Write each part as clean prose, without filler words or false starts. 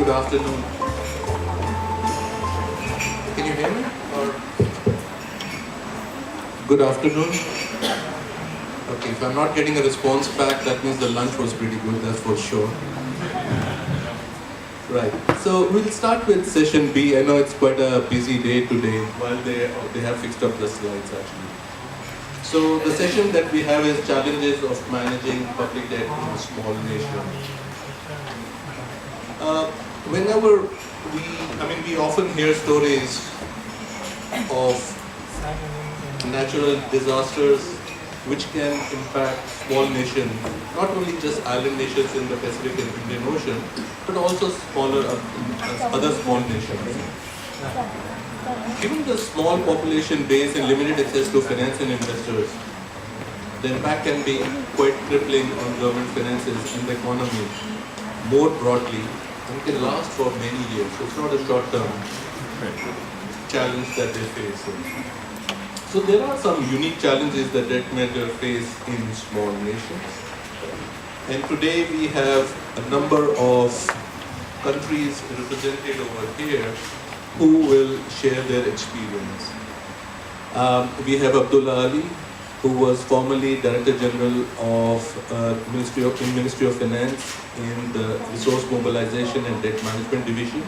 Good afternoon. Can you hear me? Or good afternoon. Okay, if I'm not getting a response back, that means the lunch was pretty good, that's for sure. Right. So we'll start with session B. I know it's quite a busy day today. While they have fixed up the slides actually. So the session that we have is challenges of managing public debt in a small nation. Whenever we often hear stories of natural disasters which can impact small nations, not only just island nations in the Pacific and Indian Ocean, but also smaller other small nations. Given the small population base and limited access to finance and investors, the impact can be quite crippling on government finances and the economy more broadly, and can last for many years. So it's not a short-term challenge that they face. So there are some unique challenges that debt managers face in small nations. And today we have a number of countries represented over here who will share their experience. We have Abdullah Ali, who was formerly Director General of Ministry of Finance in the Resource Mobilization and Debt Management Division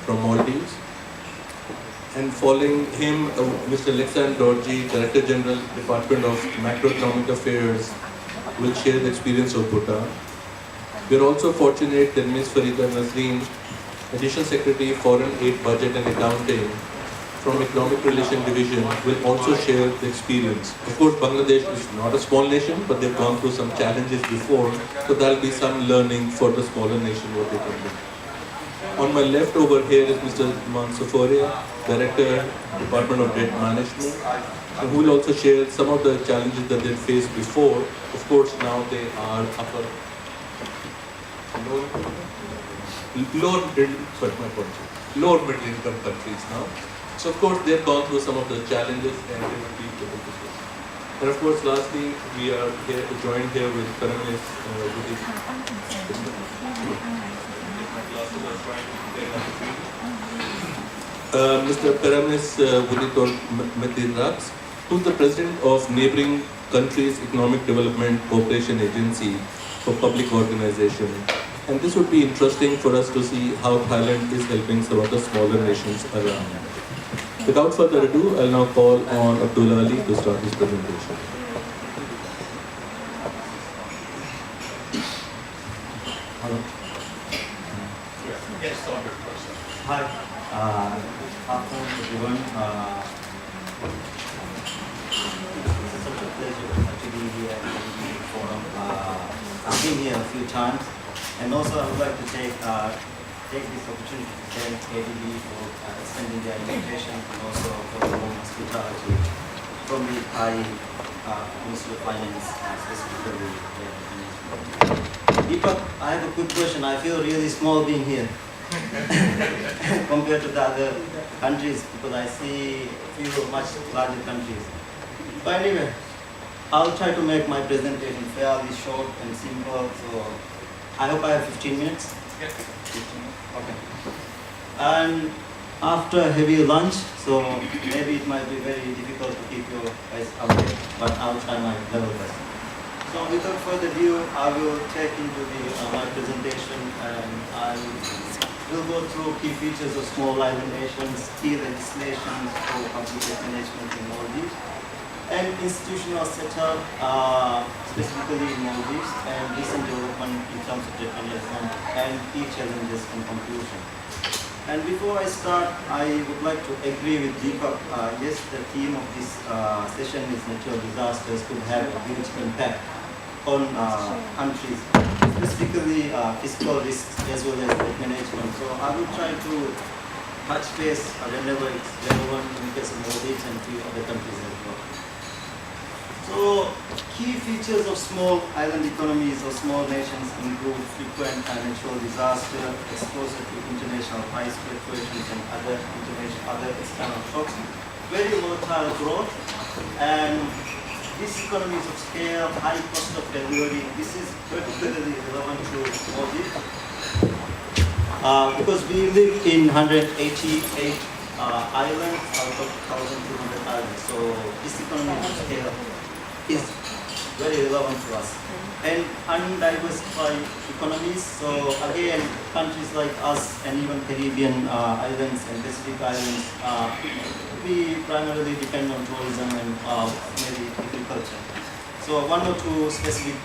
from Maldives. And following him, Mr. Lexan Dorji, Director General, Department of Macroeconomic Affairs, will share the experience of Bhutan. We are also fortunate that Ms. Farida Nazreen, Additional Secretary, Foreign Aid, Budget and Accounting from Economic Relations Division, will also share the experience. Of course, Bangladesh is not a small nation, but they've gone through some challenges before, so there'll be some learning for the smaller nation what they can do. On my left over here is Mr. Mansoforia, Director, Department of Debt Management, who will also share some of the challenges that they faced before. Of course, now they are lower middle income countries now. So of course, they've gone through some of the challenges and they will be able to face. And of course, lastly, we are joined here with Paramis Mr. Paramis Vuditor Metiraks, who is the President of Neighboring Countries Economic Development Cooperation Agency for Public Organization. And this would be interesting for us to see how Thailand is helping some of the smaller nations around. Without further ado, I'll now call on Abdullah Ali to start his presentation. Hello. Yes, started first. Hi. Afternoon, everyone. It's such a pleasure to be here at the forum. I've been here a few times, and also I would like to take this opportunity to thank ADB for extending their invitation and also for the warm hospitality from the Thai Ministry of Finance, specifically. Deepak, I have a quick question. I feel really small being here compared to the other countries because I see a few much larger countries. But anyway, I'll try to make my presentation fairly short and simple. So I hope I have 15 minutes. Yes. 15 minutes. Okay. And after a heavy lunch, so maybe it might be very difficult to keep your eyes awake, but I'll try my level best. So without further ado, I will take into my presentation and I will go through key features of small island nations, key legislations for public debt management in Maldives, and institutional setup, specifically in Maldives, and recent development in terms of debt management, and key challenges in conclusion. And before I start, I would like to agree with Deepak. Yes, the theme of this session is natural disasters could have a huge impact on countries, specifically fiscal risks as well as debt management. So I will try to touch base whenever it's relevant in case of Maldives and few other countries as well. So key features of small island economies or small nations include frequent natural disaster, exposure to international price fluctuations and other external shocks, very volatile growth, and these economies of scale, high cost of delivery, this is particularly relevant to Maldives. because we live in 188 islands out of 1,200 islands. So this economic scale is very relevant to us. And undiversified economies, so again, countries like us and even Caribbean islands and Pacific islands, we primarily depend on tourism and maybe agriculture. So one or two specific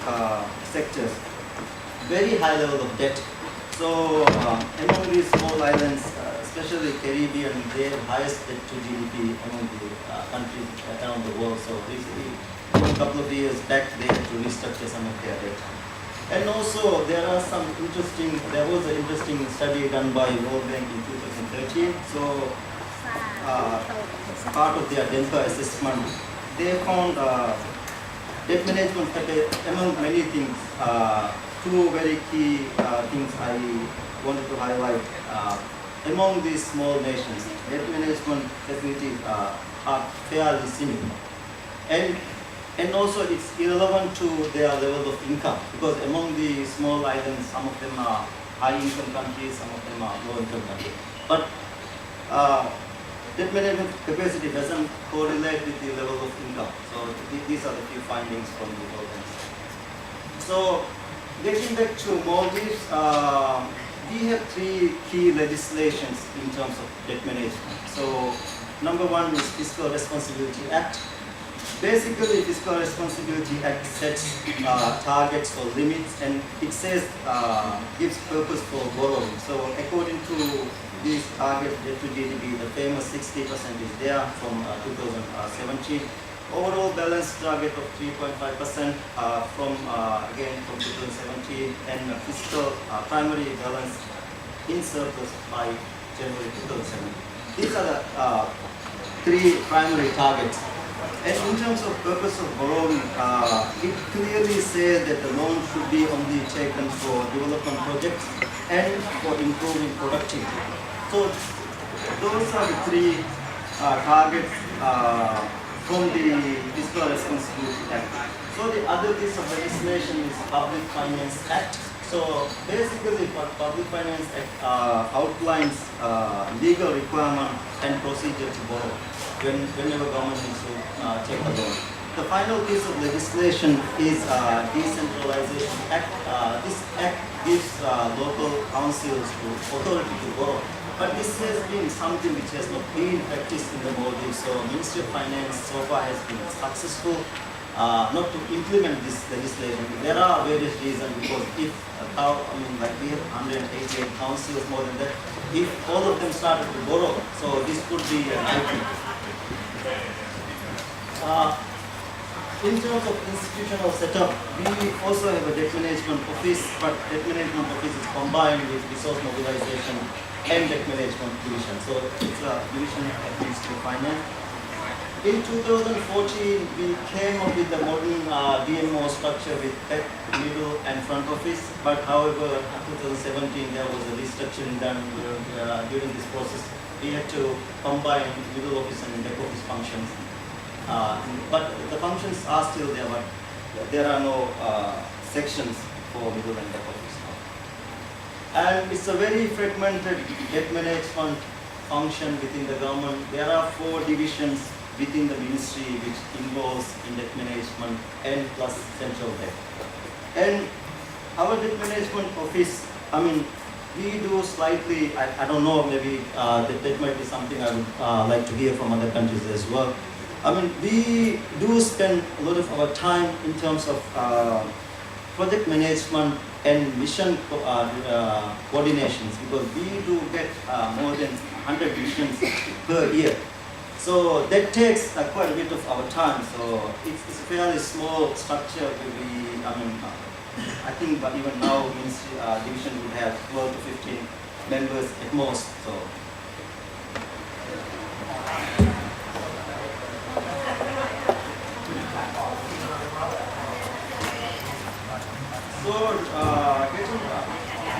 sectors, very high level of debt. So among these small islands, especially Caribbean, they have highest debt to GDP among the countries around the world. So recently, a couple of years back, they had to restructure some of their debt. And also, there was an interesting study done by World Bank in 2013. So, part of their DENPA assessment, they found debt management among many things. Two very key things I wanted to highlight. Among these small nations, debt management facilities are fairly similar. And also it's irrelevant to their level of income, because among the small islands, some of them are high income countries, some of them are low income countries. But debt management capacity doesn't correlate with the level of income. So these are the few findings from the World Bank. So getting back to Maldives, we have three key legislations in terms of debt management. So number one is Fiscal Responsibility Act. Basically, Fiscal Responsibility Act sets targets or limits, and it says gives purpose for borrowing. So according to these targets, debt to GDP, the famous 60% is there from 2017. Overall balance target of 3.5% from 2017, and fiscal primary balance in surplus by January 2017. These are the three primary targets. And in terms of purpose of borrowing, it clearly says that the loan should be only taken for development projects and for improving productivity. So those are the three targets from the Fiscal Responsibility Act. So the other piece of legislation is Public Finance Act. So basically, Public Finance Act outlines legal requirement and procedure to borrow whenever government needs to take a loan. The final piece of legislation is Decentralization Act. This act gives local councils authority to borrow. But this has been something which has not been practiced in the Maldives. So Ministry of Finance so far has been successful not to implement this legislation. There are various reasons, because if we have 188 councils, more than that, if all of them started to borrow, so this could be a nightmare. In terms of institutional setup, we also have a debt management office, but debt management office is combined with resource mobilization and debt management division. So it's a division at Ministry of Finance. In 2014, we came up with the modern DMO structure with head, middle, and front office. But however, in 2017, there was a restructuring done during this process. We had to combine middle office and back office functions. But the functions are still there, but there are no sections for middle and back office now. And it's a very fragmented debt management function within the government. There are 4 divisions within the ministry which involves in debt management and plus central debt. And our debt management office, we do slightly, I don't know, maybe that might be something I would like to hear from other countries as well. We do spend a lot of our time in terms of project management and mission coordinations, because we do get more than 100 missions per year. So that takes quite a bit of our time. So it's a fairly small structure. I think, but even now, division would have 12 to 15 members at most. So.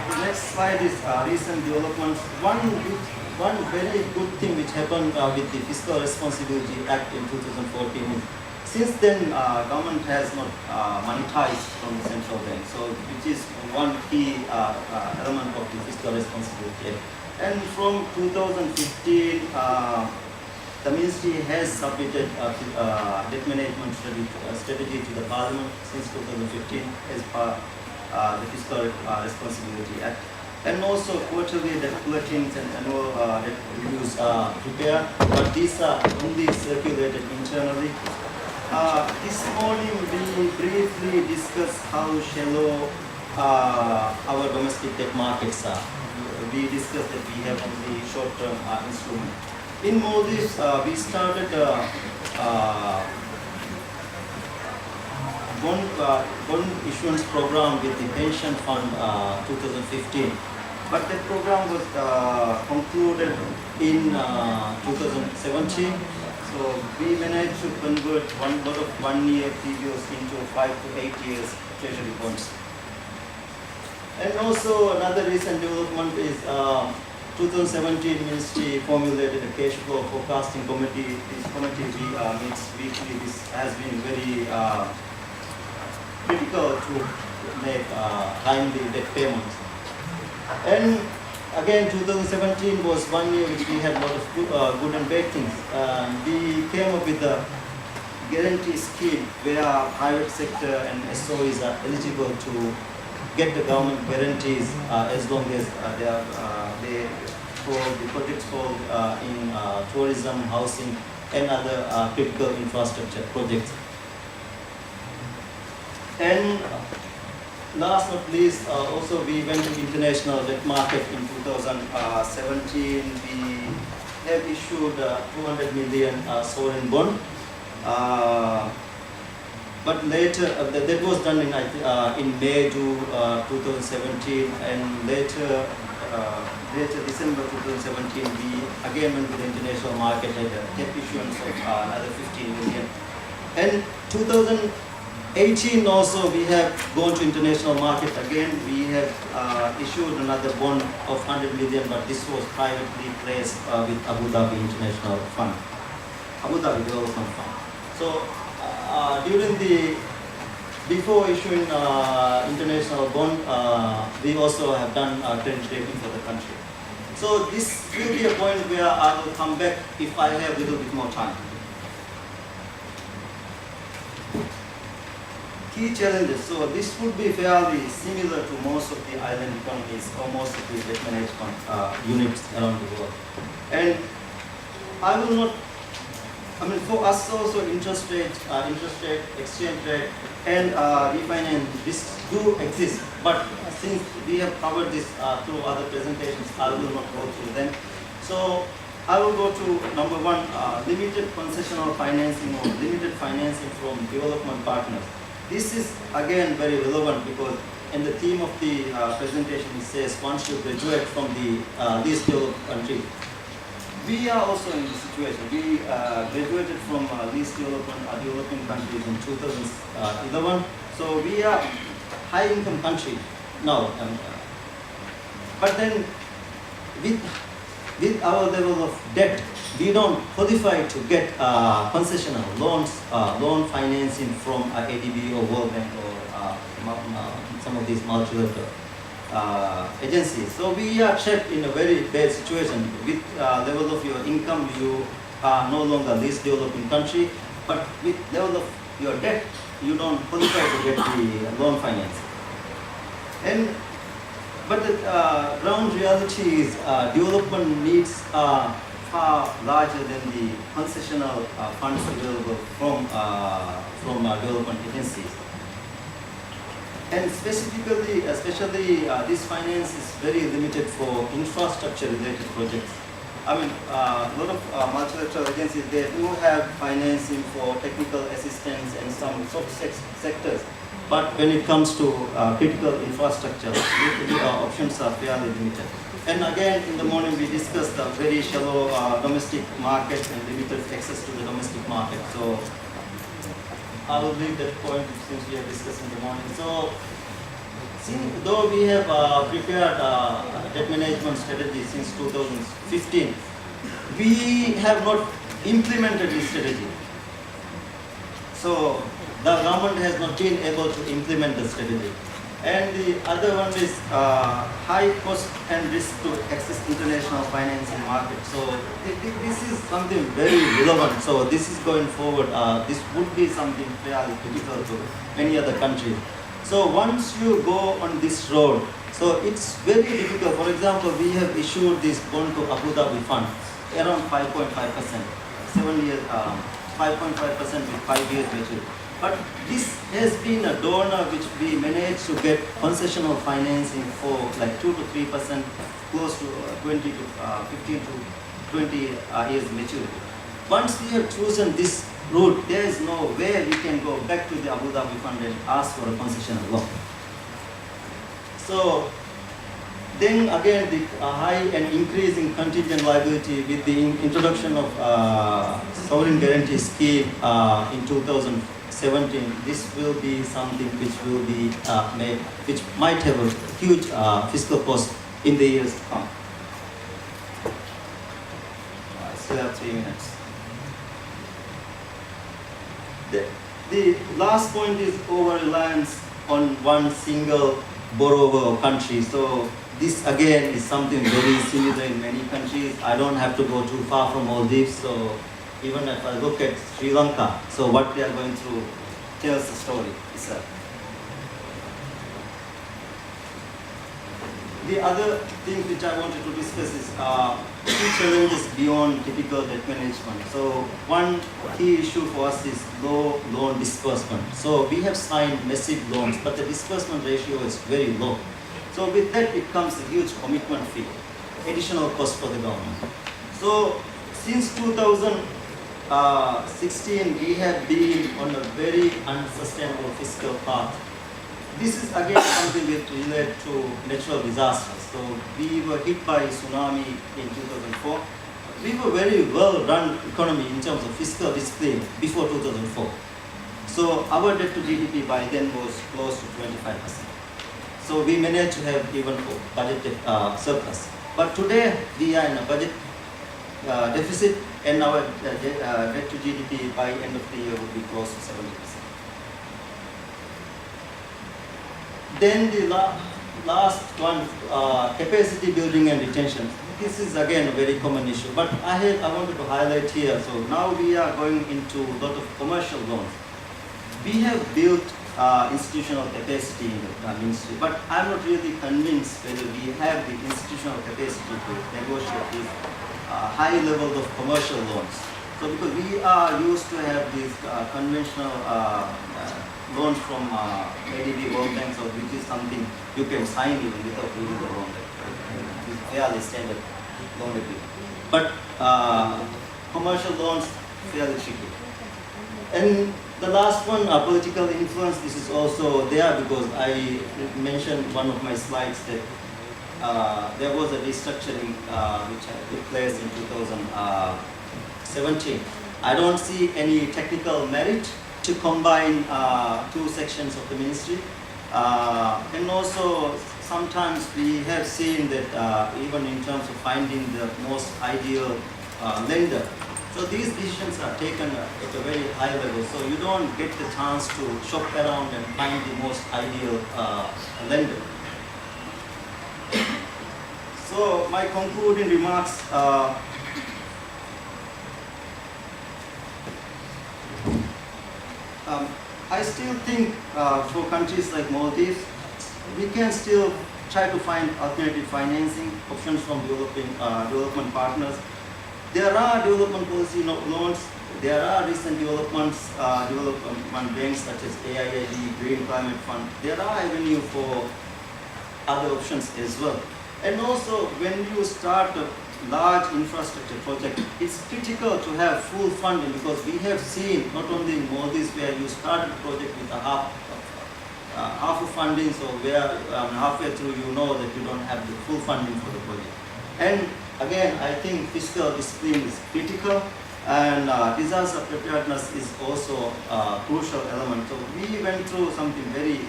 The next slide is recent developments. One very good thing which happened with the Fiscal Responsibility Act in 2014 is since then, government has not monetized from the central bank, so which is one key element of the fiscal responsibility. And from 2015, the ministry has submitted a debt management strategy to the parliament since 2015 as per the Fiscal Responsibility Act. And also quarterly debt bulletins and annual debt reviews are prepared, but these are only circulated internally. This morning we briefly discussed how shallow our domestic debt markets are. We discussed that we have only short-term instrument. In Maldives, we started bond issuance program with the pension fund 2015, but that program was concluded in 2017. So we managed to convert one lot of 1 year T-bills into 5 to 8 years treasury bonds. And also another recent development is 2017 ministry formulated a cash flow forecasting committee. This committee meets weekly. This has been very critical to make timely debt payments. And again, 2017 was 1 year which we had a lot of good and bad things. We came up with a guarantee scheme where private sector and SOEs are eligible to get the government guarantees as long as they for the projects for in tourism, housing, and other critical infrastructure projects. And last not least, also we went to international debt market in 2017. We have issued 200 million sovereign bond. But later, that was done in May to 2017, and later December 2017, we again went to the international market and debt issuance of another 15 million. And 2018 also we have gone to international market again. We have issued another bond of 100 million, but this was privately placed with Abu Dhabi International Fund, Abu Dhabi Development Fund. So before issuing international bond, we also have done credit rating for the country. So this will be a point where I will come back if I have a little bit more time. Key challenges. So this would be fairly similar to most of the island economies or most of the debt management units around the world. And I will not. For us also interest rate, exchange rate, and refinance risks do exist. But since we have covered this through other presentations, I will not go through them. So I will go to number one, limited concessional financing or limited financing from development partners. This is again very relevant because in the theme of the presentation it says once you graduate from the least developed country. We are also in this situation. We graduated from least developing countries in 2011. So we are high income country now. But then with our level of debt, we don't qualify to get concessional loans, loan financing from ADB or World Bank or some of these multilateral agencies. So we are trapped in a very bad situation. With level of your income, you are no longer least developing country, but with level of your debt, you don't qualify to get the loan financing. But the ground reality is development needs are far larger than the concessional funds available from development agencies. And especially this finance is very limited for infrastructure-related projects. A lot of multilateral agencies, they do have financing for technical assistance and some soft sectors. But when it comes to critical infrastructure, the options are fairly limited. And again, in the morning we discussed the very shallow domestic market and limited access to the domestic market. So I will leave that point since we are discussing in the morning. So, though we have prepared debt management strategy since 2015, we have not implemented this strategy. So the government has not been able to implement the strategy. And the other one is high cost and risk to access international financing market. So this is something very relevant. So this is going forward. This would be something fairly critical to any other country. So once you go on this road, so it's very difficult. For example, we have issued this bond to Abu Dhabi fund around 5.5%, 7 years, 5.5% with 5 years maturity. But this has been a donor which we managed to get concessional financing for like 2 to 3%, close to 20 to 15 to 20 years maturity. Once we have chosen this route, there is no way we can go back to the Abu Dhabi fund and ask for a concessional loan. So then again, the high and increasing contingent liability with the introduction of sovereign guarantee scheme in 2017, this will be something which will be made, which might have a huge fiscal cost in the years to come. I still have 3 minutes. The last point is over-reliance on one single borrower or country. So this again is something very similar in many countries. I don't have to go too far from Maldives. So even if I look at Sri Lanka, so what they are going through tells the story itself. The other thing which I wanted to discuss is key challenges beyond typical debt management. So one key issue for us is low loan disbursement. So we have signed massive loans, but the disbursement ratio is very low. So with that, it comes a huge commitment fee, additional cost for the government. So since 2016, we have been on a very unsustainable fiscal path. This is again something related to natural disasters. So we were hit by tsunami in 2004. We were very well run economy in terms of fiscal discipline before 2004. So our debt to GDP by then was close to 25%. So we managed to have even budget surplus. But today we are in a budget deficit, and our debt to GDP by end of the year will be close to 70%. Then the last one, capacity building and retention. This is again a very common issue, but I wanted to highlight here. So now we are going into a lot of commercial loans. We have built institutional capacity in the ministry, but I'm not really convinced whether we have the institutional capacity to negotiate these high levels of commercial loans. So because we are used to have these conventional loans from ADB, World Bank, so which is something you can sign even without reading the loan. It's fairly standard loan agreement. But commercial loans, fairly tricky. And the last one, political influence, this is also there because I mentioned one of my slides that there was a restructuring which took place in 2017. I don't see any technical merit to combine two sections of the ministry. And also, sometimes we have seen that even in terms of finding the most ideal lender, so these decisions are taken at a very high level. So you don't get the chance to shop around and find the most ideal lender. So my concluding remarks. I still think for countries like Maldives, we can still try to find alternative financing options from development partners. There are development policy loans. There are recent development banks such as AIIB, Green Climate Fund. There are avenue for other options as well. And also, when you start a large infrastructure project, it's critical to have full funding because we have seen not only in Maldives where you start a project with a half of funding, so where halfway through you know that you don't have the full funding for the project. And again, I think fiscal discipline is critical, and disaster preparedness is also a crucial element. So we went through something very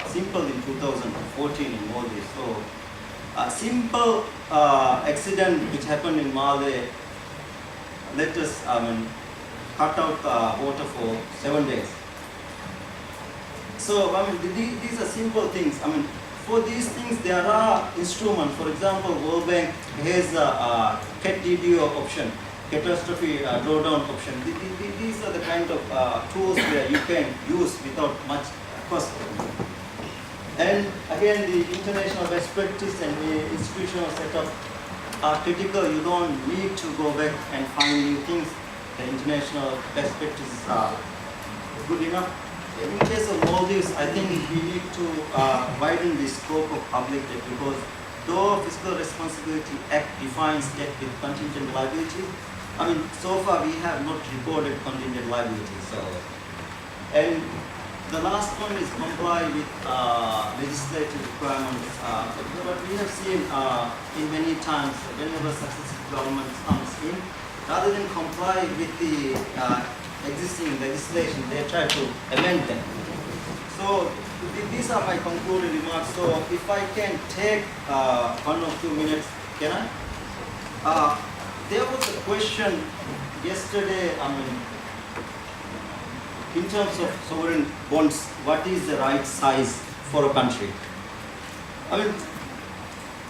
simple in 2014 in Maldives. So a simple accident which happened in Malé let us cut out water for 7 days. So, I mean, these are simple things. I mean, for these things, there are instruments. For example, World Bank has a CAT-DDO option, catastrophe drawdown option. These are the kind of tools where you can use without much cost. And again, the international best practice and the institutional setup are critical. You don't need to go back and find new things. The international best practices are good enough. In case of Maldives, I think we need to widen the scope of public debt, because though Fiscal Responsibility Act defines debt with contingent liabilities, I mean, so far we have not recorded contingent liabilities. So, and the last one is comply with legislative requirements. But we have seen in many times, whenever successive government comes in, rather than comply with the existing legislation, they try to amend them. So these are my concluding remarks. So if I can take 1 or 2 minutes, can I? There was a question yesterday, I mean, in terms of sovereign bonds, what is the right size for a country? I mean,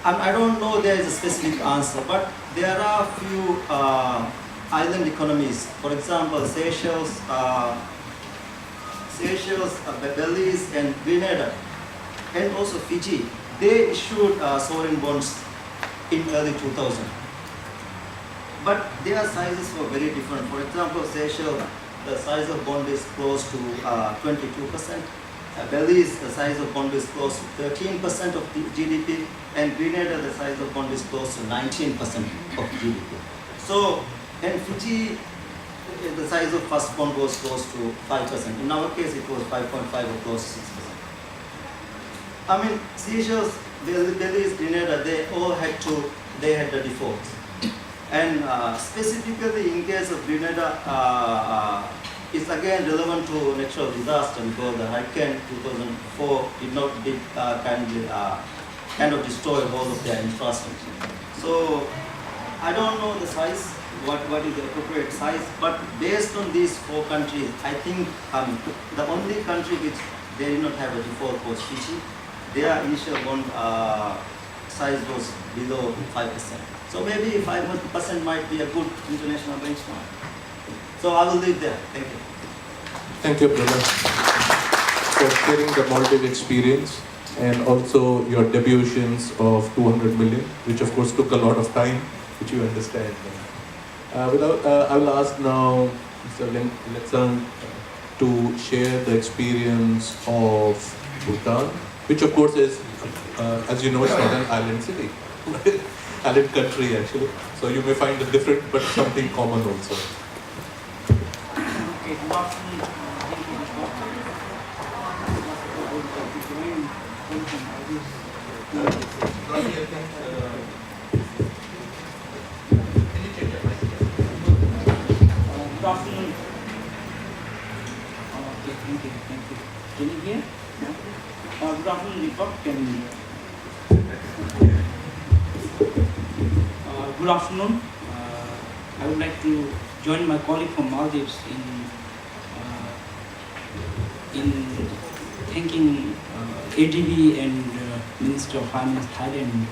I don't know there is a specific answer, but there are a few island economies. For example, Seychelles, Belize, and Grenada, and also Fiji. They issued sovereign bonds in early 2000. But their sizes were very different. For example, Seychelles, the size of bond is close to 22%. Belize, the size of bond is close to 13% of the GDP, and Grenada, the size of bond is close to 19% of GDP. So, and Fiji, the size of first bond was close to 5%. In our case, it was 5.5 or close to 6%. I mean, Seychelles, Belize, Grenada, they had the defaults. And specifically in case of Grenada, it's again relevant to natural disaster, because the hurricane 2004 did kind of destroy all of their infrastructure. So I don't know the size, what is the appropriate size, but based on these 4 countries, I think the only country which they did not have a default was Fiji. Their initial bond size was below 5%. So maybe 5% might be a good international benchmark. So I will leave there. Thank you. Thank you, brother, for sharing the Maldives experience and also your debutions of 200 million, which of course took a lot of time, which you understand. I will ask now Mr. Letsang to share the experience of Bhutan, which of course is, as you know, it's not an island city. Island country actually. So you may find it different, but something common also. Okay, good afternoon. Thank you for good afternoon. Okay, thank you. Can you hear? Good afternoon, Deepak. Can you hear? Good afternoon. I would like to join my colleague from Maldives in thanking ADB and Minister of Finance Thailand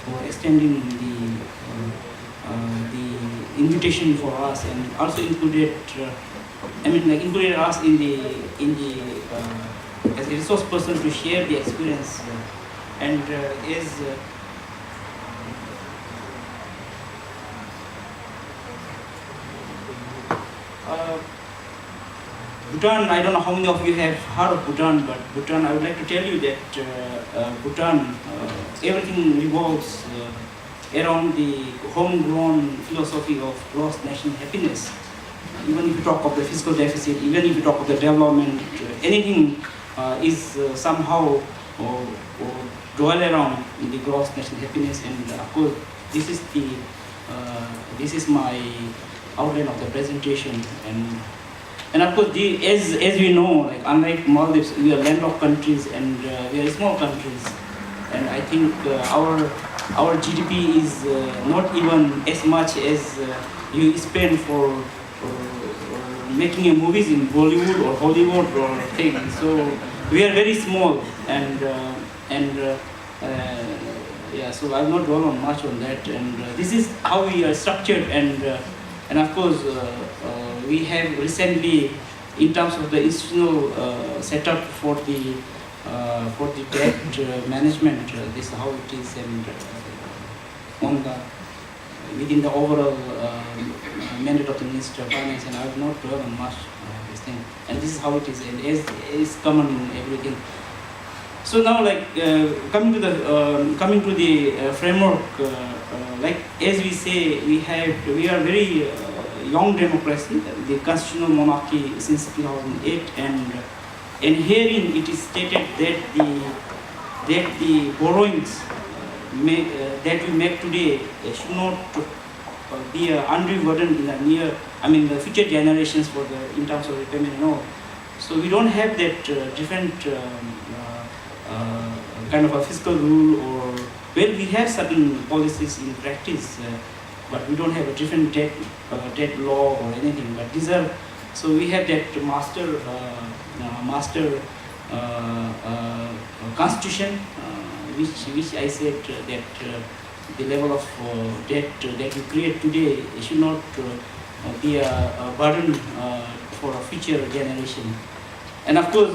for extending the invitation for us, and also included us in the as a resource person to share the experience and Bhutan, I don't know how many of you have heard of Bhutan, but Bhutan, I would like to tell you that Bhutan, everything revolves around the homegrown philosophy of gross national happiness. Even if you talk of the fiscal deficit, even if you talk of the development, anything is somehow or dwell around the gross national happiness. And of course, this is my outline of the presentation. And of course, as we know, like unlike Maldives, we are landlocked countries and we are small countries. And I think our GDP is not even as much as you spend for making a movies in Bollywood or Hollywood or things. So we are very small, and yeah, so I will not dwell on much on that. And this is how we are structured, and of course we have recently, in terms of the institutional setup for the debt management, this is how it is, and on the within the overall mandate of the Minister of Finance, and I will not dwell on much this thing. And this is how it is, and as is common in everything. So now, like coming to the framework, like as we say, we are very young democracy, the constitutional monarchy since 2008, and herein it is stated that the borrowings that we make today should not be an undue burden in the future generations in terms of repayment and all. So we don't have that different kind of a fiscal rule, or well, we have certain policies in practice, but we don't have a different debt law or anything. But these are, so we have that master constitution, which I said that the level of debt that we create today should not be a burden for a future generation. And of course,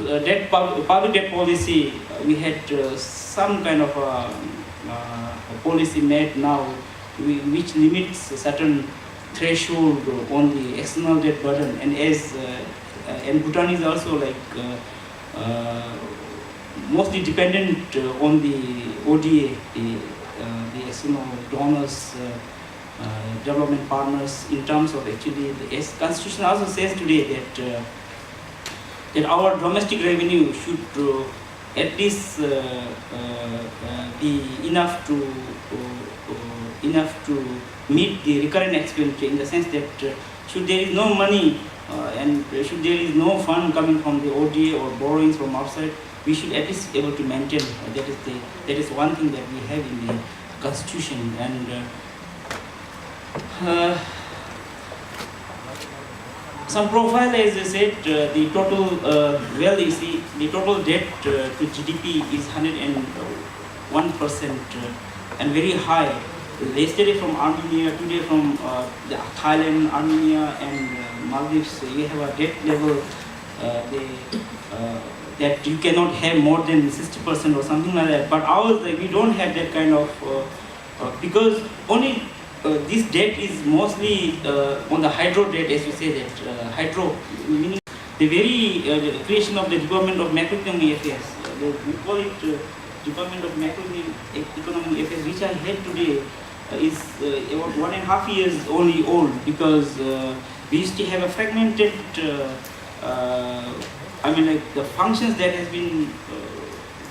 public debt policy, we had some kind of a policy made now, which limits a certain threshold on the external debt burden. And and Bhutan is also like mostly dependent on the ODA, the external donors, development partners, in terms of actually the constitution also says today that our domestic revenue should at least be enough to meet the recurrent expenditure, in the sense that should there is no money and should there is no fund coming from the ODA or borrowings from outside, we should at least be able to maintain. That is one thing that we have in the constitution. And some profile, as I said, the total, you see, the total debt to GDP is 101%, and very high. Yesterday from Armenia, today from Thailand, Armenia, and Maldives, we have a debt level that you cannot have more than 60% or something like that. But ours, like, we don't have that kind of, because only this debt is mostly on the hydro debt, as you say, that hydro, meaning the very creation of the Department of Macroeconomic Affairs. We call it Department of Macroeconomic Affairs, which I had today, is about 1.5 years only old, because we used to have a fragmented, the functions that has been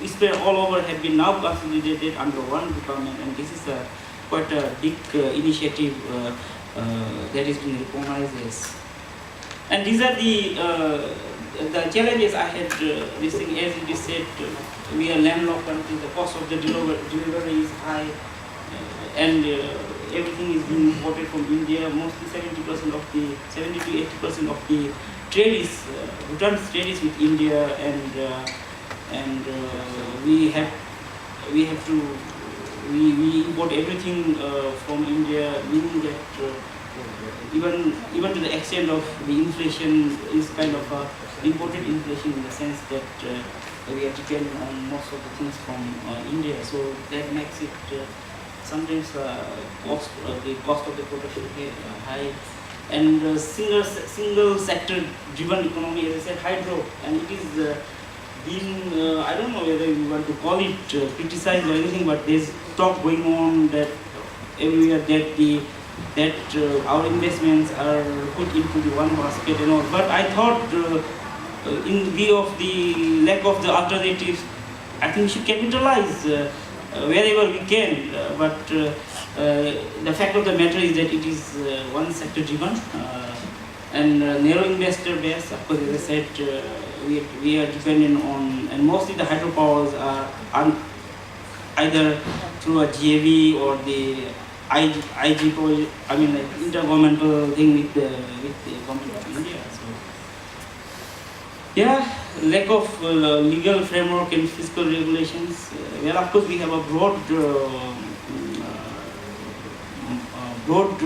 spread all over have been now consolidated under one department, and this is quite a big initiative that has been recognized as. And these are the challenges I had. This thing, as it is said, we are landlocked country. The cost of the delivery is high, and everything is being imported from India. Mostly 70 to 80% of the trade is Bhutan's trade is with India, and we import everything from India, meaning that even to the extent of the inflation is kind of imported inflation, in the sense that we are dependent on most of the things from India. So that makes it sometimes the cost of the production high. And single sector driven economy, as I said, hydro, and it is been, I don't know whether you want to call it criticized or anything, but there's talk going on that everywhere that our investments are put into the one basket and all. But I thought, in view of the lack of the alternatives, I think we should capitalize wherever we can. But the fact of the matter is that it is one sector driven and narrow investor base. Of course, as I said, we are dependent on, and mostly the hydropowers are either through a GAV or the IG project, intergovernmental thing with the government of India. So yeah, lack of legal framework and fiscal regulations. Well, of course, we have a broad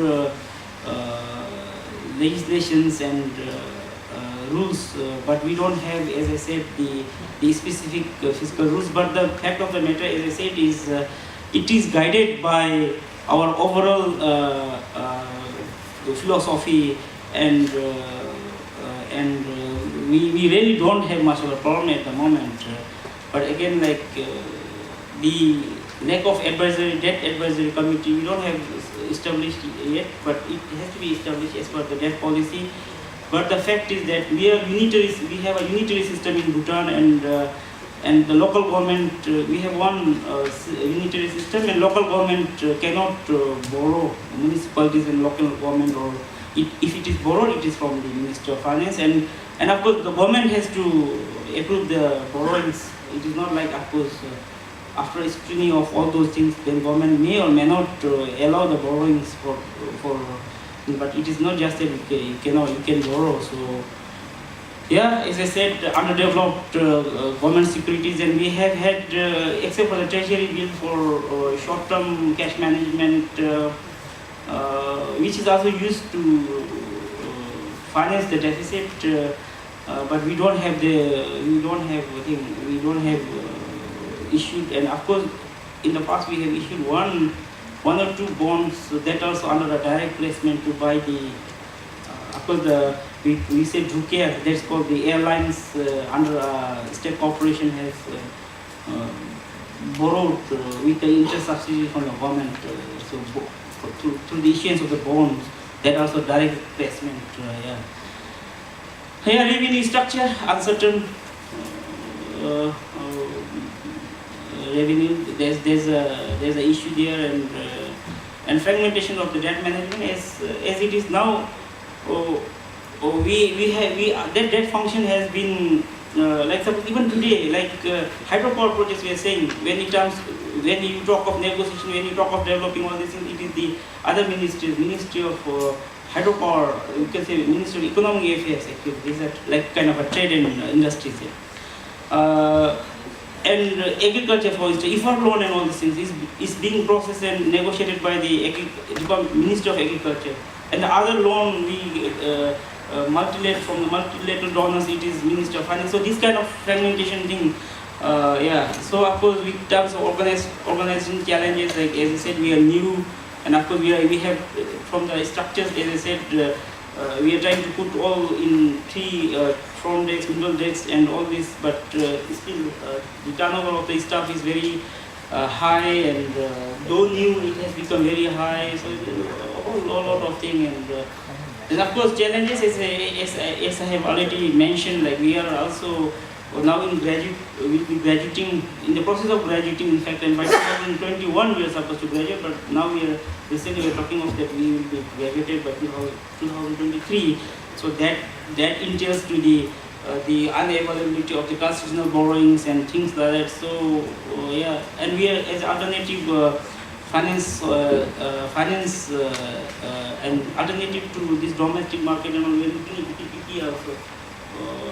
legislations and rules, but we don't have, as I said, the specific fiscal rules. But the fact of the matter, as I said, is it is guided by our overall philosophy, and we really don't have much of a problem at the moment. But again, like the lack of debt advisory committee, we don't have established yet, but it has to be established as per the debt policy. But the fact is that we have a unitary system in Bhutan, and the local government, we have one unitary system, and local government cannot borrow municipalities and local government, or if it is borrowed, it is from the Minister of Finance, and of course the government has to approve the borrowings. It is not like, of course, after scrutiny of all those things, then government may or may not allow the borrowings for. But it is not just that you can borrow. So yeah, as I said, underdeveloped government securities, and we have had, except for the treasury bill for short-term cash management, which is also used to finance the deficit, but we don't have issued, and of course, in the past we have issued one or two bonds that also under a direct placement to buy the, of course, we say Dhukia, that's called the airlines under state corporation has borrowed with the interest subsidy from the government, so through the issuance of the bonds, that also direct placement. Here, revenue structure, uncertain revenue. There's a issue there, and fragmentation of the debt management as it is now. That debt function has been like suppose even today, like hydropower projects. We are saying when you talk of negotiation, when you talk of developing all these things, it is the other ministries, Ministry of Hydropower, you can say Ministry of Economic Affairs. Actually, these are like kind of a trade and industries here. And agriculture, for instance, IFAR loan and all these things is being processed and negotiated by the Ministry of Agriculture. And the other loan from the multilateral donors, it is Ministry of Finance. So this kind of fragmentation thing, So of course, in terms of organization challenges, like as I said, we are new, and of course we have from the structures, as I said, we are trying to put all in three front decks, middle decks, and all this, but still the turnover of the staff is very high, and though new, it has become very high. So a lot of things, and of course challenges, as I have already mentioned, like we are also now we'll be graduating, in the process of graduating, in fact, and by 2021 we are supposed to graduate, but now we are talking of that we will be graduated by 2023. So that entails to the unavailability of the constitutional borrowings and things like that. So and we are as alternative finance and alternative to this domestic market, and we are looking at PPP also.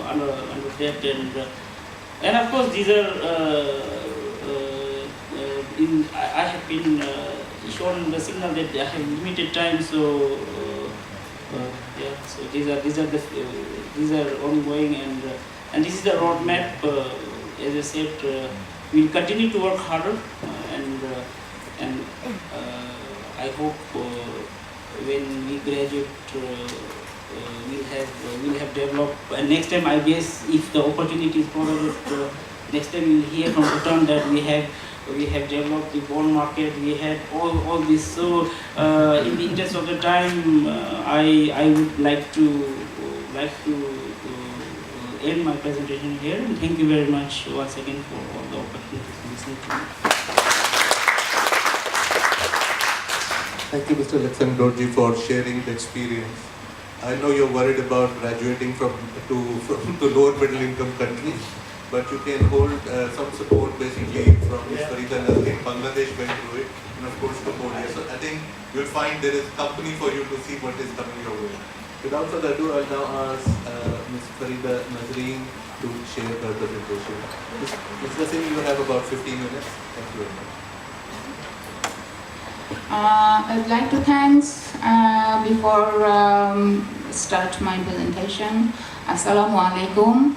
Under that, and of course these are I have been shown the signal that I have limited time, so so these are ongoing, and this is the roadmap. As I said, we will continue to work harder, and I hope when we graduate. We'll have developed, and next time I guess if the opportunity is provided, next time you'll hear from Bhutan that we have developed the bond market, we had all this. So in the interest of the time, I would like to end my presentation here, and thank you very much once again for all the opportunities to listen to me. Thank you, Mr. Lakshan Dorji, for sharing the experience. I know you're worried about graduating to lower middle income countries, but you can hold some support basically from Ms. Farida Nazreen. Bangladesh went through it, and of course Cambodia. So I think you'll find there is company for you to see what is coming your way. Without further ado, I'll now ask Ms. Farida Nazreen to share her presentation. Ms. Naseem, you have about 15 minutes. Thank you very much. I'd like to thanks before start my presentation. Assalamu alaikum.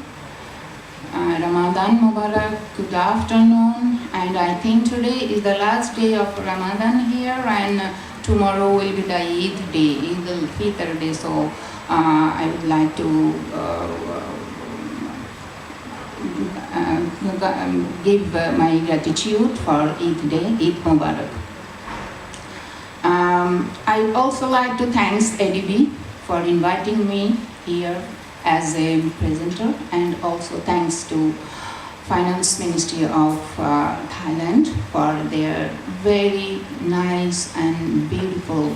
Ramadan Mubarak, good afternoon, and I think today is the last day of Ramadan here, and tomorrow will be the Eid day, Eid al-Fitr day, so I would like to give my gratitude for Eid day, Eid Mubarak. I would also like to thank ADB for inviting me here as a presenter, and also thanks to Finance Ministry of Thailand for their very nice and beautiful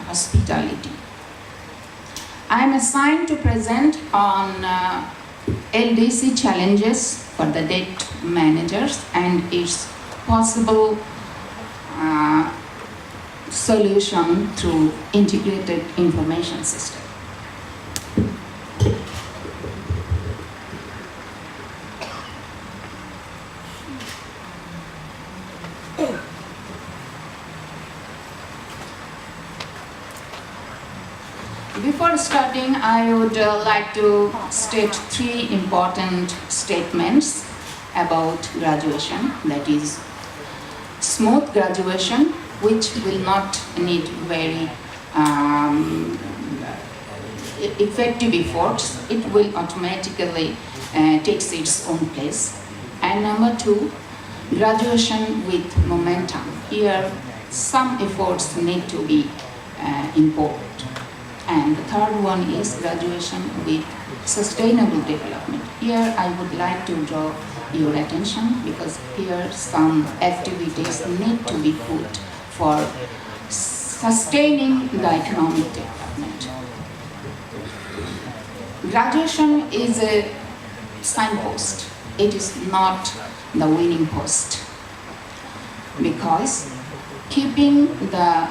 hospitality. I am assigned to present on LDC challenges for the debt managers and its possible solution through integrated information system. Before starting, I would like to state three important statements about graduation. That is, smooth graduation, which will not need very effective efforts. It will automatically take its own place. And number two, graduation with momentum. Here, some efforts need to be involved. And the third one is graduation with sustainable development. Here I would like to draw your attention because here some activities need to be put for sustaining the economic development. Graduation is a signpost. It is not the winning post, because keeping the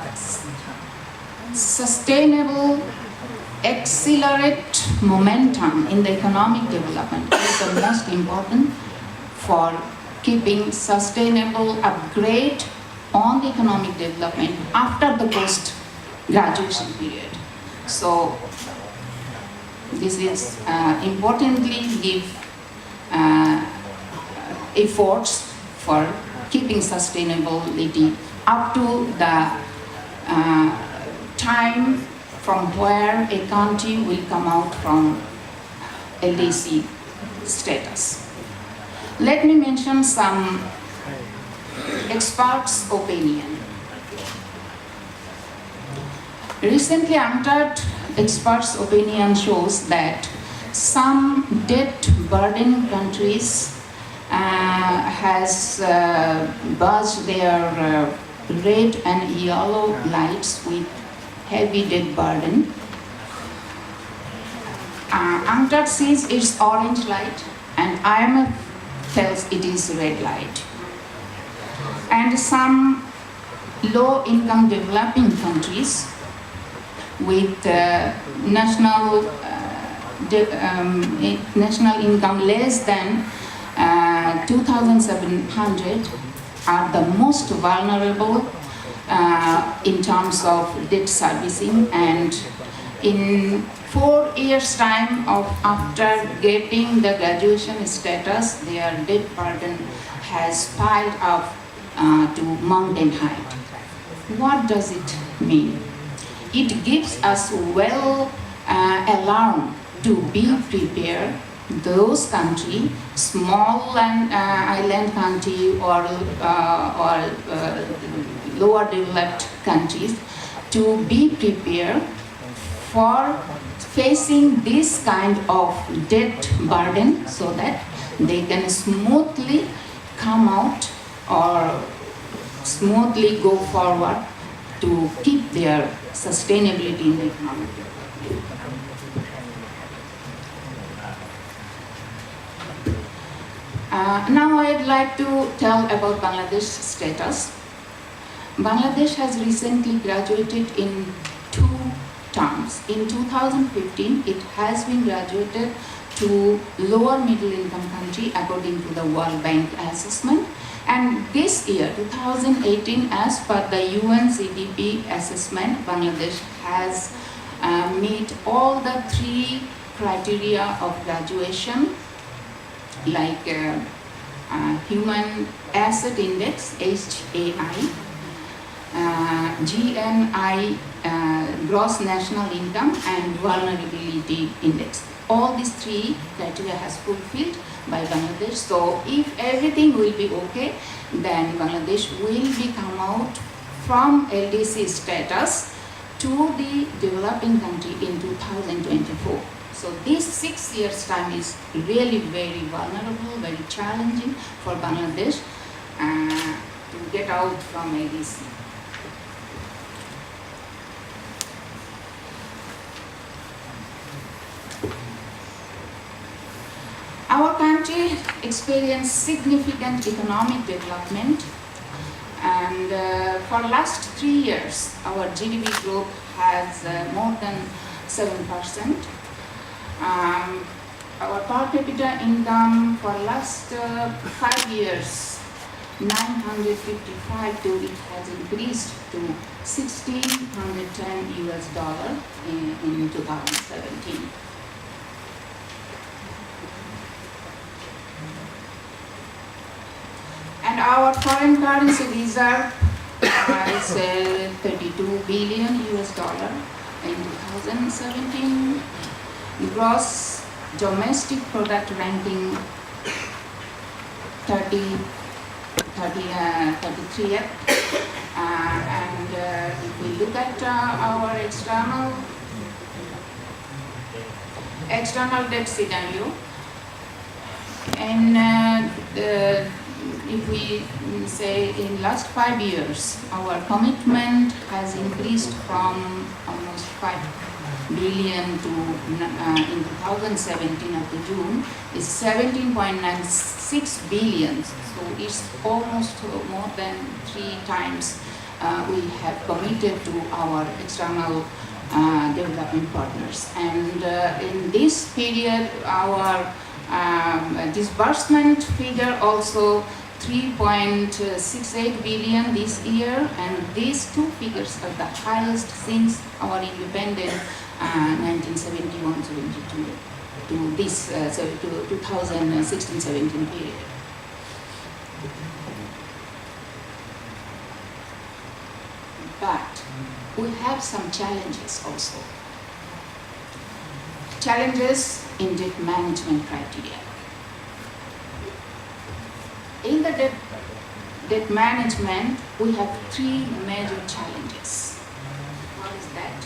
sustainable accelerate momentum in the economic development is the most important for keeping sustainable upgrade on the economic development after the post-graduation period. So this is importantly give efforts for keeping sustainability up to the time from where a country will come out from LDC status. Let me mention some experts' opinion. Recently entered experts' opinion shows that some debt-burdened countries has buzzed their red and yellow lights with heavy debt burden. UNCTAD sees its orange light, and IMF tells it is red light. And some low-income developing countries with national income less than 2,700 are the most vulnerable in terms of debt servicing, and in 4 years' time after getting the graduation status, their debt burden has piled up to mountain height. What does it mean? It gives us alarm to be prepared. Those countries, small and island country or lower developed countries, to be prepared for facing this kind of debt burden so that they can smoothly come out or smoothly go forward to keep their sustainability in the economy. Now I'd like to tell about Bangladesh's status. Bangladesh has recently graduated in 2 terms. In 2015, it has been graduated to lower middle income country according to the World Bank assessment. And this year, 2018, as per the UNCDP assessment, Bangladesh has meet all the 3 criteria of graduation, like Human Asset Index, HAI, GNI, Gross National Income, and Vulnerability Index. All these 3 criteria has fulfilled by Bangladesh. So if everything will be okay, then Bangladesh will be come out from LDC status to the developing country in 2024. So this 6 years time is really very vulnerable, very challenging for Bangladesh to get out from LDC. Our country experienced significant economic development, and for last 3 years, our GDP growth has more than 7%. Our per capita income for last 5 years, 955 to it has increased to $1,610 in 2017. And our foreign currency reserve is 32 billion in 2017. Gross domestic product ranking 33. And if we look at our external debt scenario, and if we say in last 5 years, our commitment has increased from almost 5 billion to in 2017 up to June is 17.96 billion. So it's almost more than 3 times we have committed to our external development partners. And in this period, our disbursement figure also 3.68 billion this year, and these 2 figures are the highest since our independence 1971-72 to this to 2016-17 period. But we have some challenges also. Challenges in debt management criteria. In the debt management, we have 3 major challenges. What is that?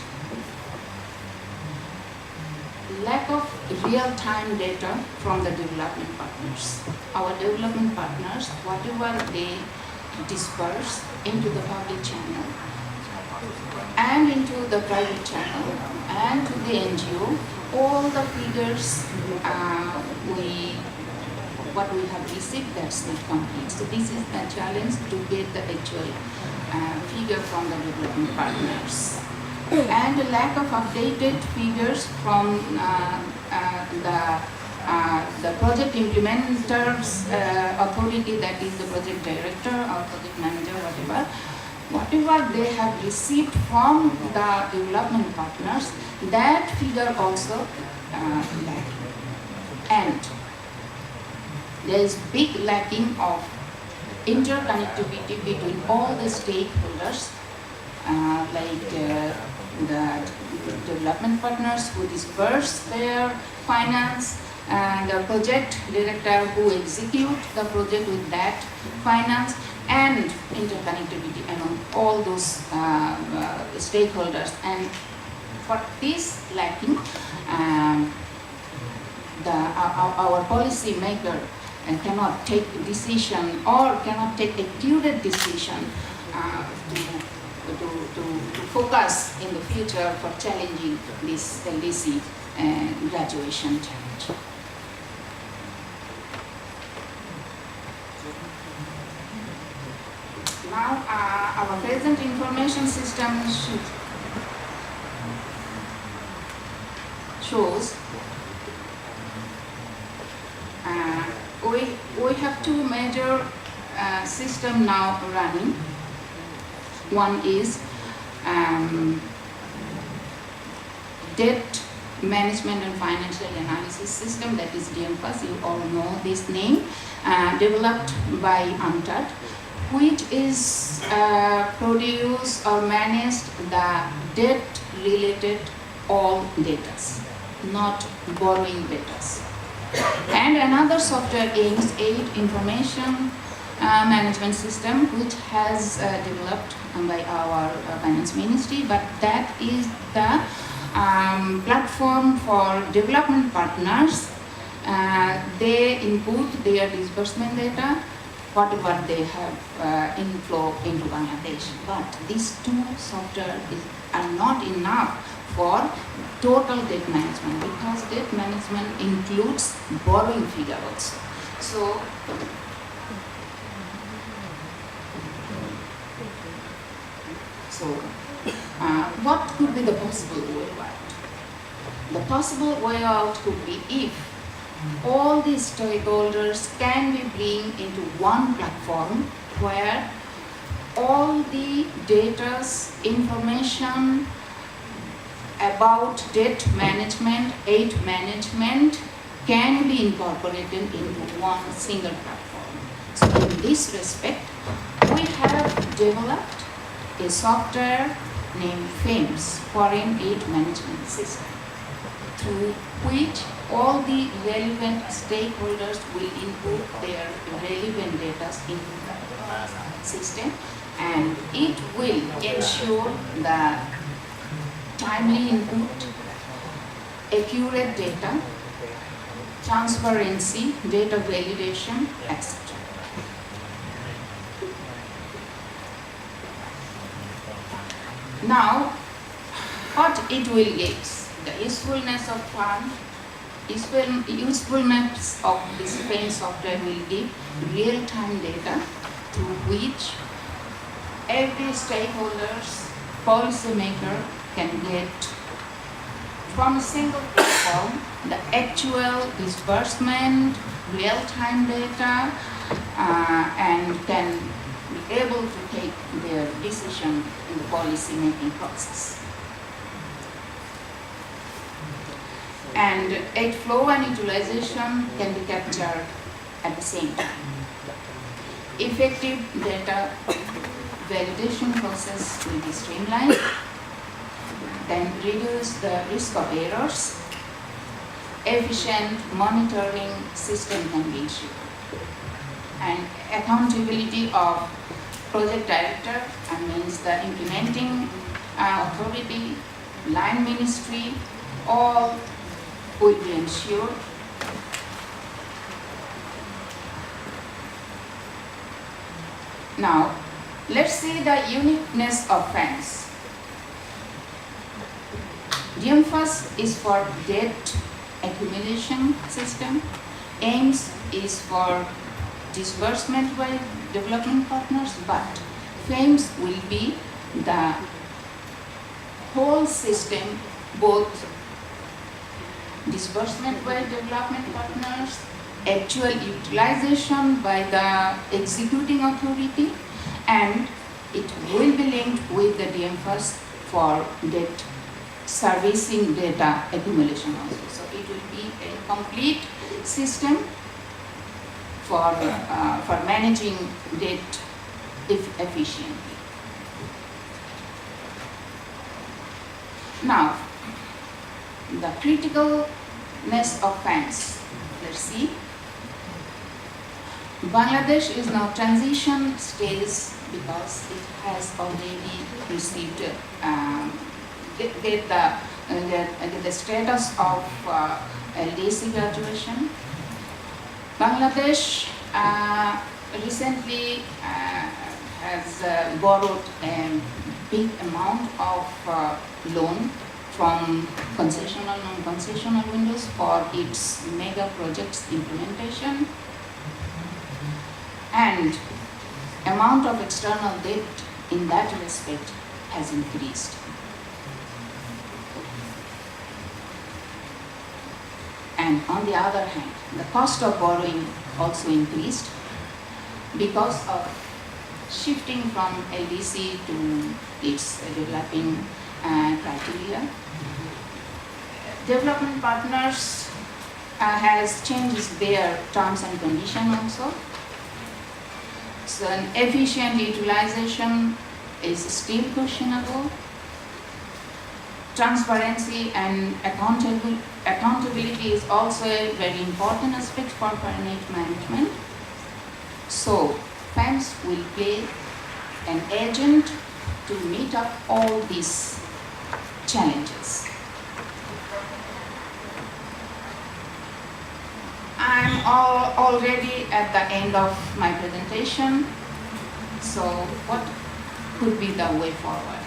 Lack of real-time data from the development partners. Our development partners, whatever they disperse into the public channel and into the private channel and to the NGO, all the figures what we have received, that's not complete. So this is a challenge to get the actual figure from the development partners. And the lack of updated figures from the project implementers authority, that is the project director or project manager, whatever they have received from the development partners, that figure also lacking. And there is big lacking of interconnectivity between all the stakeholders, like the development partners who disperse their finance, and the project director who execute the project with that finance, and interconnectivity among all those stakeholders. And for this lacking, our policy maker cannot take decision or cannot take accurate decision to focus in the future for challenging this LDC graduation challenge. Now, our present information system shows we have two major systems now running. One is debt management and financial analysis system, that is DMFAS, you all know this name, developed by UNCTAD, which is produce or managed the debt related all data, not borrowing data. And another software aims aid information management system, which has developed by our finance ministry, but that is the platform for development partners. They input their disbursement data, whatever they have inflow into Bangladesh. But these two software are not enough for total debt management, because debt management includes borrowing figure also. So what could be the possible way out? The possible way out could be if all these stakeholders can be bring into one platform where all the data, information about debt management, aid management can be incorporated into one single platform. So in this respect, we have developed a software named FAMES, Foreign Aid Management System, through which all the relevant stakeholders will input their relevant data into the system, and it will ensure the timely input, accurate data, transparency, data validation, etc. Now, what it will give, the usefulness of fund, usefulness of this FAMES software will give real-time data through which every stakeholder's policymaker can get from a single platform the actual disbursement, real-time data, and can be able to take their decision in the policy-making process. And aid flow and utilization can be captured at the same time. Effective data validation process will be streamlined, then reduce the risk of errors. Efficient monitoring system can be ensured. And accountability of project director, means the implementing authority, line ministry, all will be ensured. Now, let's see the uniqueness of FAMES. DMFAS is for debt accumulation system. AIMS is for disbursement by development partners, but FAMES will be the whole system, both disbursement by development partners, actual utilization by the executing authority, and it will be linked with the DMFAS for debt servicing data accumulation also. So it will be a complete system for managing debt efficiently. Now, the criticalness of FAMES. Let's see. Bangladesh is now transition stage because it has already received the status of LDC graduation. Bangladesh recently has borrowed a big amount of loan from concessional, non-concessional windows for its mega projects implementation, and amount of external debt in that respect has increased. And on the other hand, the cost of borrowing also increased because of shifting from LDC to its developing criteria. Development partners has changed their terms and conditions also. So an efficient utilization is still questionable. Transparency and accountability is also a very important aspect for finance management. So funds will play an agent to meet up all these challenges. I'm already at the end of my presentation. So what could be the way forward?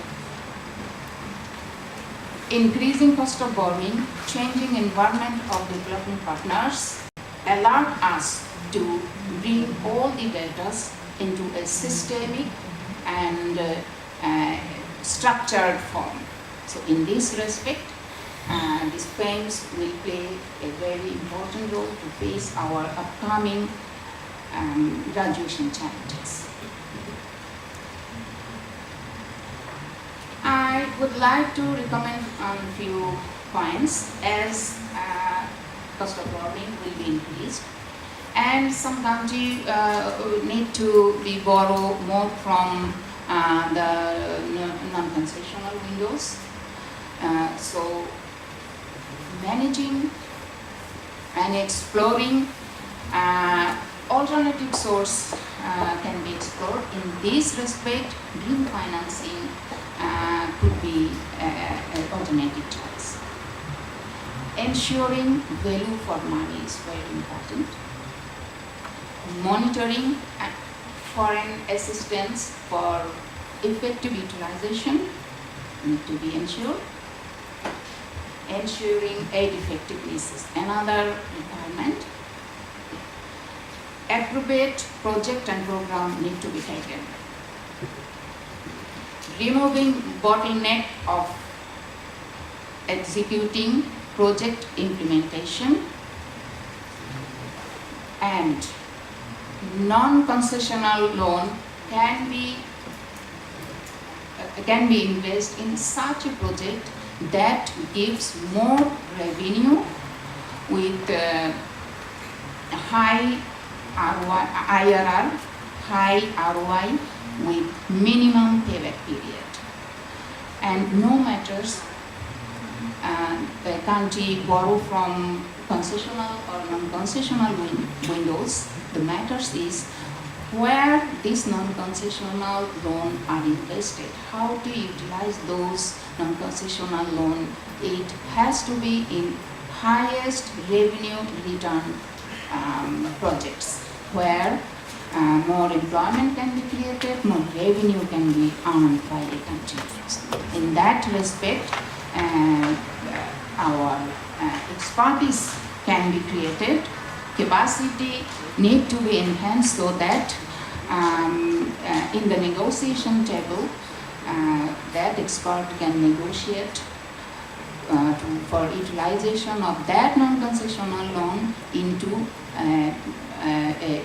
Increasing cost of borrowing, changing environment of development partners allowed us to bring all the data into a systemic and structured form. So in this respect, these firms will play a very important role to face our upcoming graduation challenges. I would like to recommend a few points as cost of borrowing will be increased and some country need to be borrow more from the non-concessional windows. So managing and exploring alternative source can be explored. In this respect, green financing could be an alternative choice. Ensuring value for money is very important. Monitoring foreign assistance for effective utilization need to be ensured. Ensuring aid effectiveness is another requirement. Appropriate project and program need to be taken. Removing bottleneck of executing project implementation and non-concessional loan can be invested in such a project that gives more revenue with high ROI, IRR, high ROI with minimum payback period. And no matters the country borrow from concessional or non-concessional windows, the matters is where these non-concessional loans are invested, how to utilize those non-concessional loan. It has to be in highest revenue return projects where more employment can be created, more revenue can be earned by the country. In that respect, our expertise can be created, capacity need to be enhanced so that in the negotiation table, that expert can negotiate for utilization of that non-concessional loan into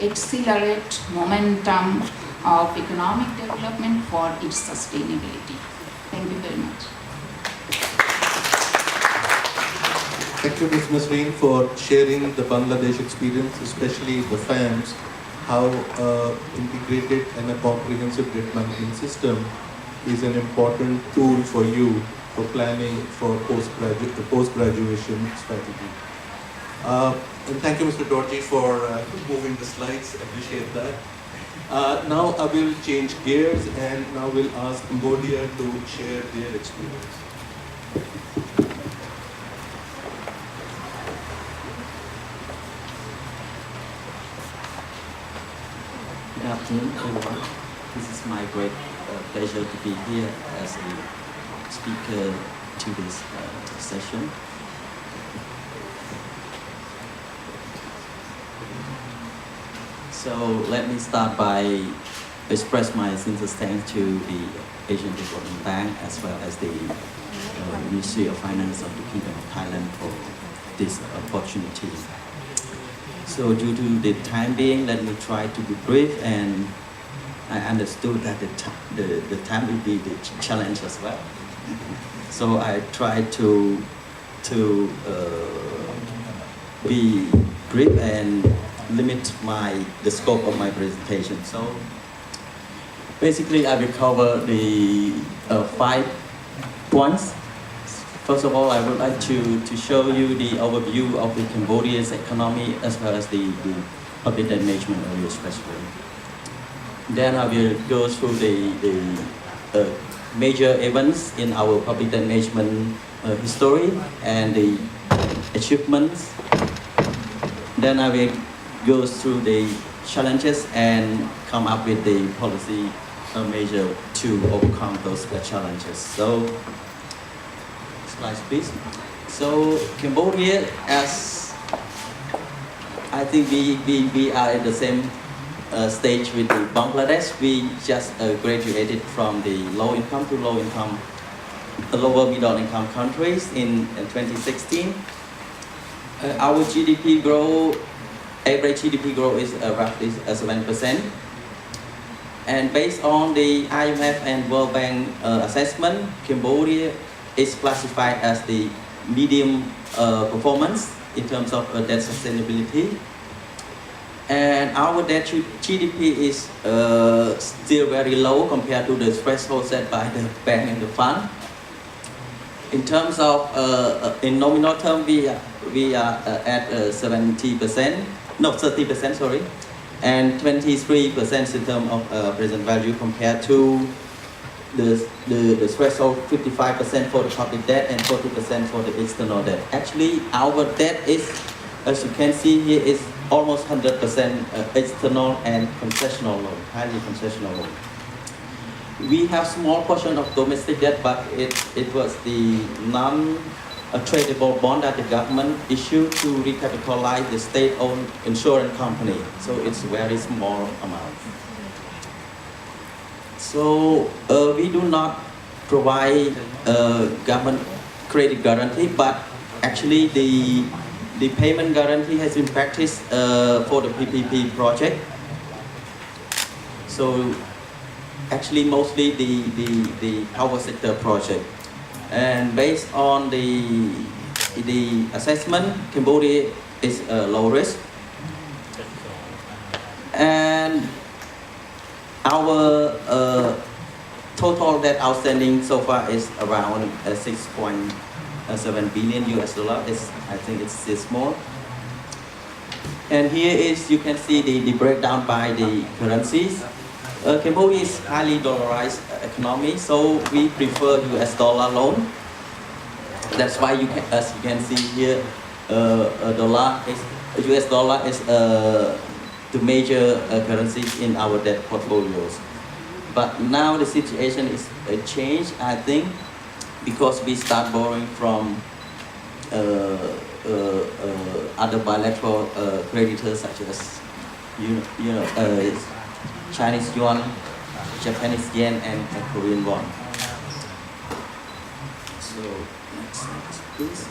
accelerate momentum of economic development for its sustainability. Thank you very much. Thank you, Ms. Masreen, for sharing the Bangladesh experience, especially the FAMs, how integrated and a comprehensive debt management system is an important tool for you for planning for post-graduation strategy. And thank you, Mr. Dorji, for moving the slides. Appreciate that. Now I will change gears and now we'll ask Cambodia to share their experience. Good afternoon, everyone. This is my great pleasure to be here as a speaker to this session. So let me start by express my sincere thanks to the Asian Development Bank as well as the Ministry of Finance of the Kingdom of Thailand for this opportunity. So due to the time being, let me try to be brief, and I understood that the time will be the challenge as well. So I try to be brief and limit the scope of my presentation. So basically, I will cover the 5 points. First of all, I would like to show you the overview of the Cambodia's economy as well as the public debt management area especially. Then I will go through the major events in our public debt management history and the achievements. Then I will go through the challenges and come up with the policy measure to overcome those challenges. So, slides please. So Cambodia, as I think we are in the same stage with the Bangladesh. We just graduated from the low income to lower middle income countries in 2016. Our GDP growth, average GDP growth is roughly 7%. And based on the IMF and World Bank assessment, Cambodia is classified as the medium performance in terms of debt sustainability. And our debt to GDP is still very low compared to the threshold set by the bank and the fund. In terms of, in nominal term, we are at 30%, sorry, and 23% in terms of present value compared to the threshold 55% for the public debt and 40% for the external debt. Actually, our debt is, as you can see here, is almost 100% external and concessional loan, highly concessional loan. We have small portion of domestic debt, but it was the non-tradable bond that the government issued to recapitalize the state-owned insurance company. So it's very small amount. So we do not provide government credit guarantee, but actually the payment guarantee has been practiced for the PPP project. So actually mostly the power sector project. And based on the assessment, Cambodia is low risk. And our total debt outstanding so far is around 6.7 billion US dollar. I think it's small. And here is, you can see the breakdown by the currencies. Cambodia is highly dollarized economy, so we prefer US dollar loan. That's why as you can see here, US dollar is the major currency in our debt portfolios. But now the situation is changed, I think, because we start borrowing from other bilateral creditors such as Chinese yuan, Japanese yen, and Korean won. So next slide, please.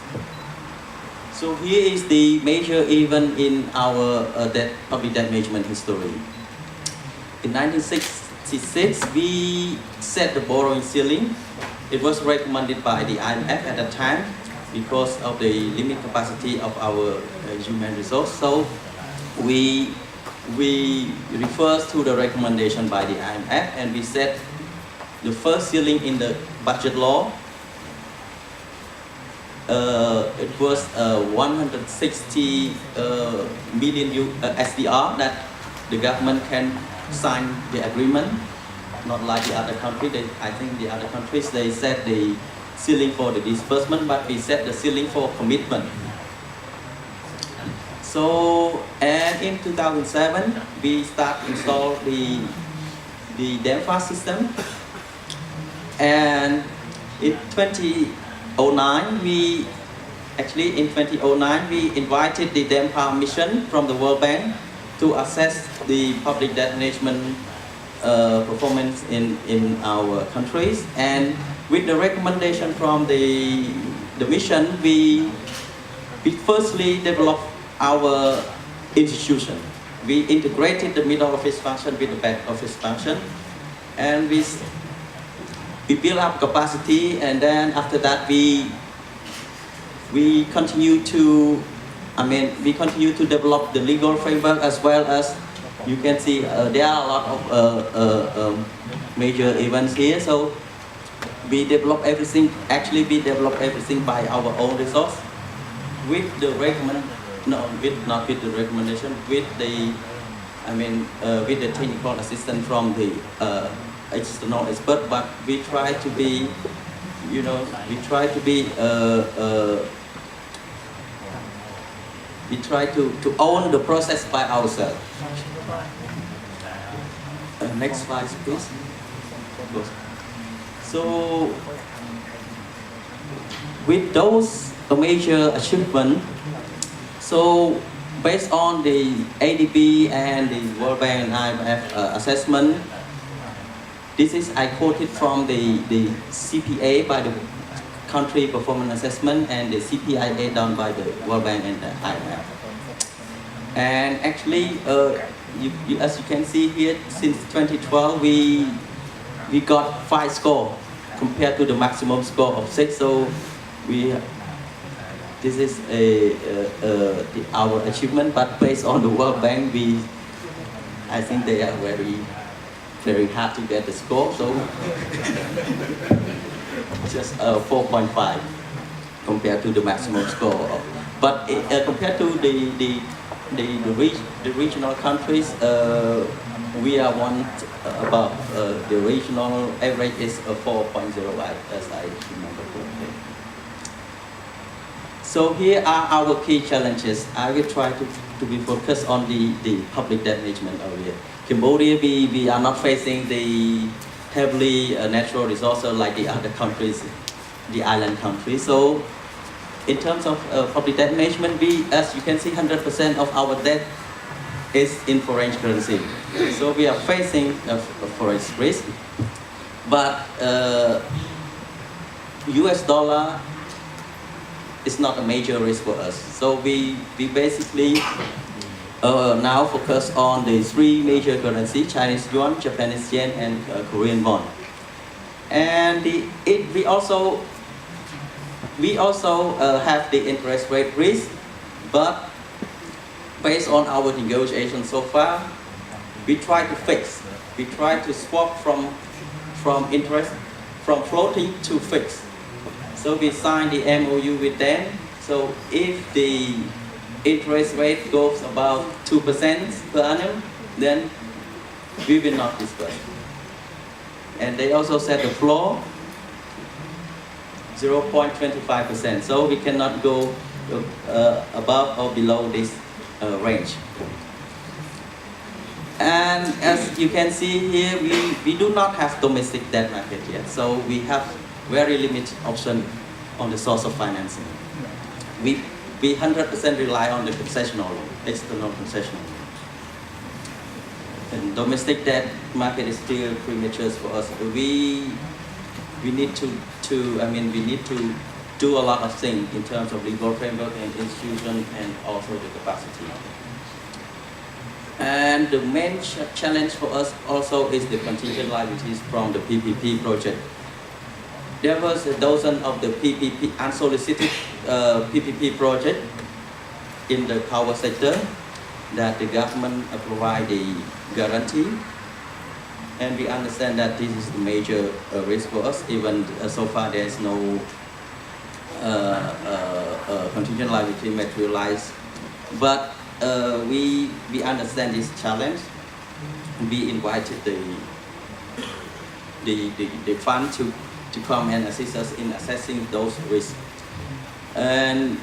So here is the major event in our public debt management history. In 1966, we set the borrowing ceiling. It was recommended by the IMF at the time because of the limited capacity of our human resource. So we refer to the recommendation by the IMF, and we set the first ceiling in the budget law. It was 160 million SDR that the government can sign the agreement. Not like the other countries. I think the other countries, they set the ceiling for the disbursement, but we set the ceiling for commitment. So, and in 2007, we start install the DEMFA system. And in 2009, we invited the DEMFA mission from the World Bank to assess the public debt management performance in our countries. And with the recommendation from the mission, we firstly developed our institution. We integrated the middle office function with the back office function, and we build up capacity, and then after that we continue to develop the legal framework, as well as you can see there are a lot of major events here. So we develop everything. Actually, we develop everything by our own resource, with the not with the recommendation, with the with the technical assistance from the external expert. But we try to be, we try to own the process by ourselves. Next slide, please. So, with those major achievements, so based on the ADB and the World Bank and IMF assessment, this is I quoted from the CPA by the Country Performance Assessment and the CPIA done by the World Bank and the IMF. And actually, as you can see here, since 2012 we got 5 score compared to the maximum score of 6. So this is our achievement. But based on the World Bank, I think they are very hard to get the score. So just 4.5 compared to the maximum score. But compared to the regional countries, we are one above. The regional average is 4.08, as I remember correctly. So here are our key challenges. I will try to be focused on the public debt management area. Cambodia, we are not facing the heavily natural resources like the other countries, the island countries. So in terms of public debt management, as you can see, 100% of our debt is in foreign currency. So we are facing a forex risk. But US dollar is not a major risk for us. So we basically now focus on the 3 major currencies: Chinese yuan, Japanese yen, and Korean won. And we also have the interest rate risk, but based on our negotiations so far, we try to fix. We try to swap from floating to fixed. So we signed the MOU with them. So if the interest rate goes about 2% per annum, then we will not disperse. And they also set the floor 0.25%. So we cannot go above or below this range. And as you can see here, we do not have domestic debt market yet. So we have very limited option on the source of financing. We 100% rely on the concessional loan, external concessional loan. And domestic debt market is still premature for us. We need to do a lot of things in terms of legal framework and institution, and also the capacity. And the main challenge for us also is the contingent liabilities from the PPP project. There was a dozen of the PPP, unsolicited PPP project in the power sector that the government provide the guarantee. And we understand that this is the major risk for us. Even so far, there is no contingent liability materialized. But we understand this challenge. We invited the fund to come and assist us in assessing those risks. And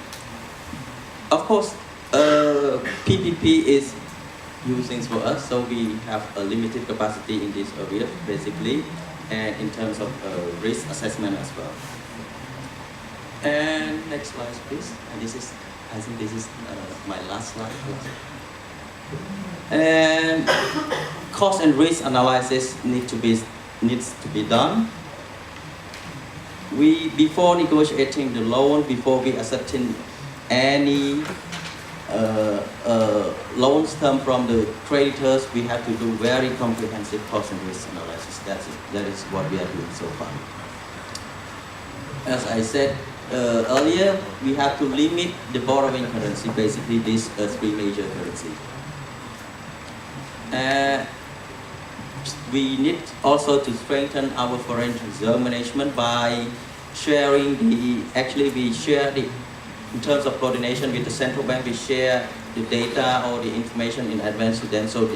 of course, PPP is new things for us, so we have a limited capacity in this area, basically, and in terms of risk assessment as well. And next slide, please. And I think this is my last slide. And cost and risk analysis needs to be done. Before negotiating the loan, before we accepting any loans come from the creditors, we have to do very comprehensive cost and risk analysis. That is what we are doing so far. As I said earlier, we have to limit the borrowing currency, basically these three major currencies. We need also to strengthen our foreign reserve management by sharing we share in terms of coordination with the central bank, we share the data or the information in advance to them so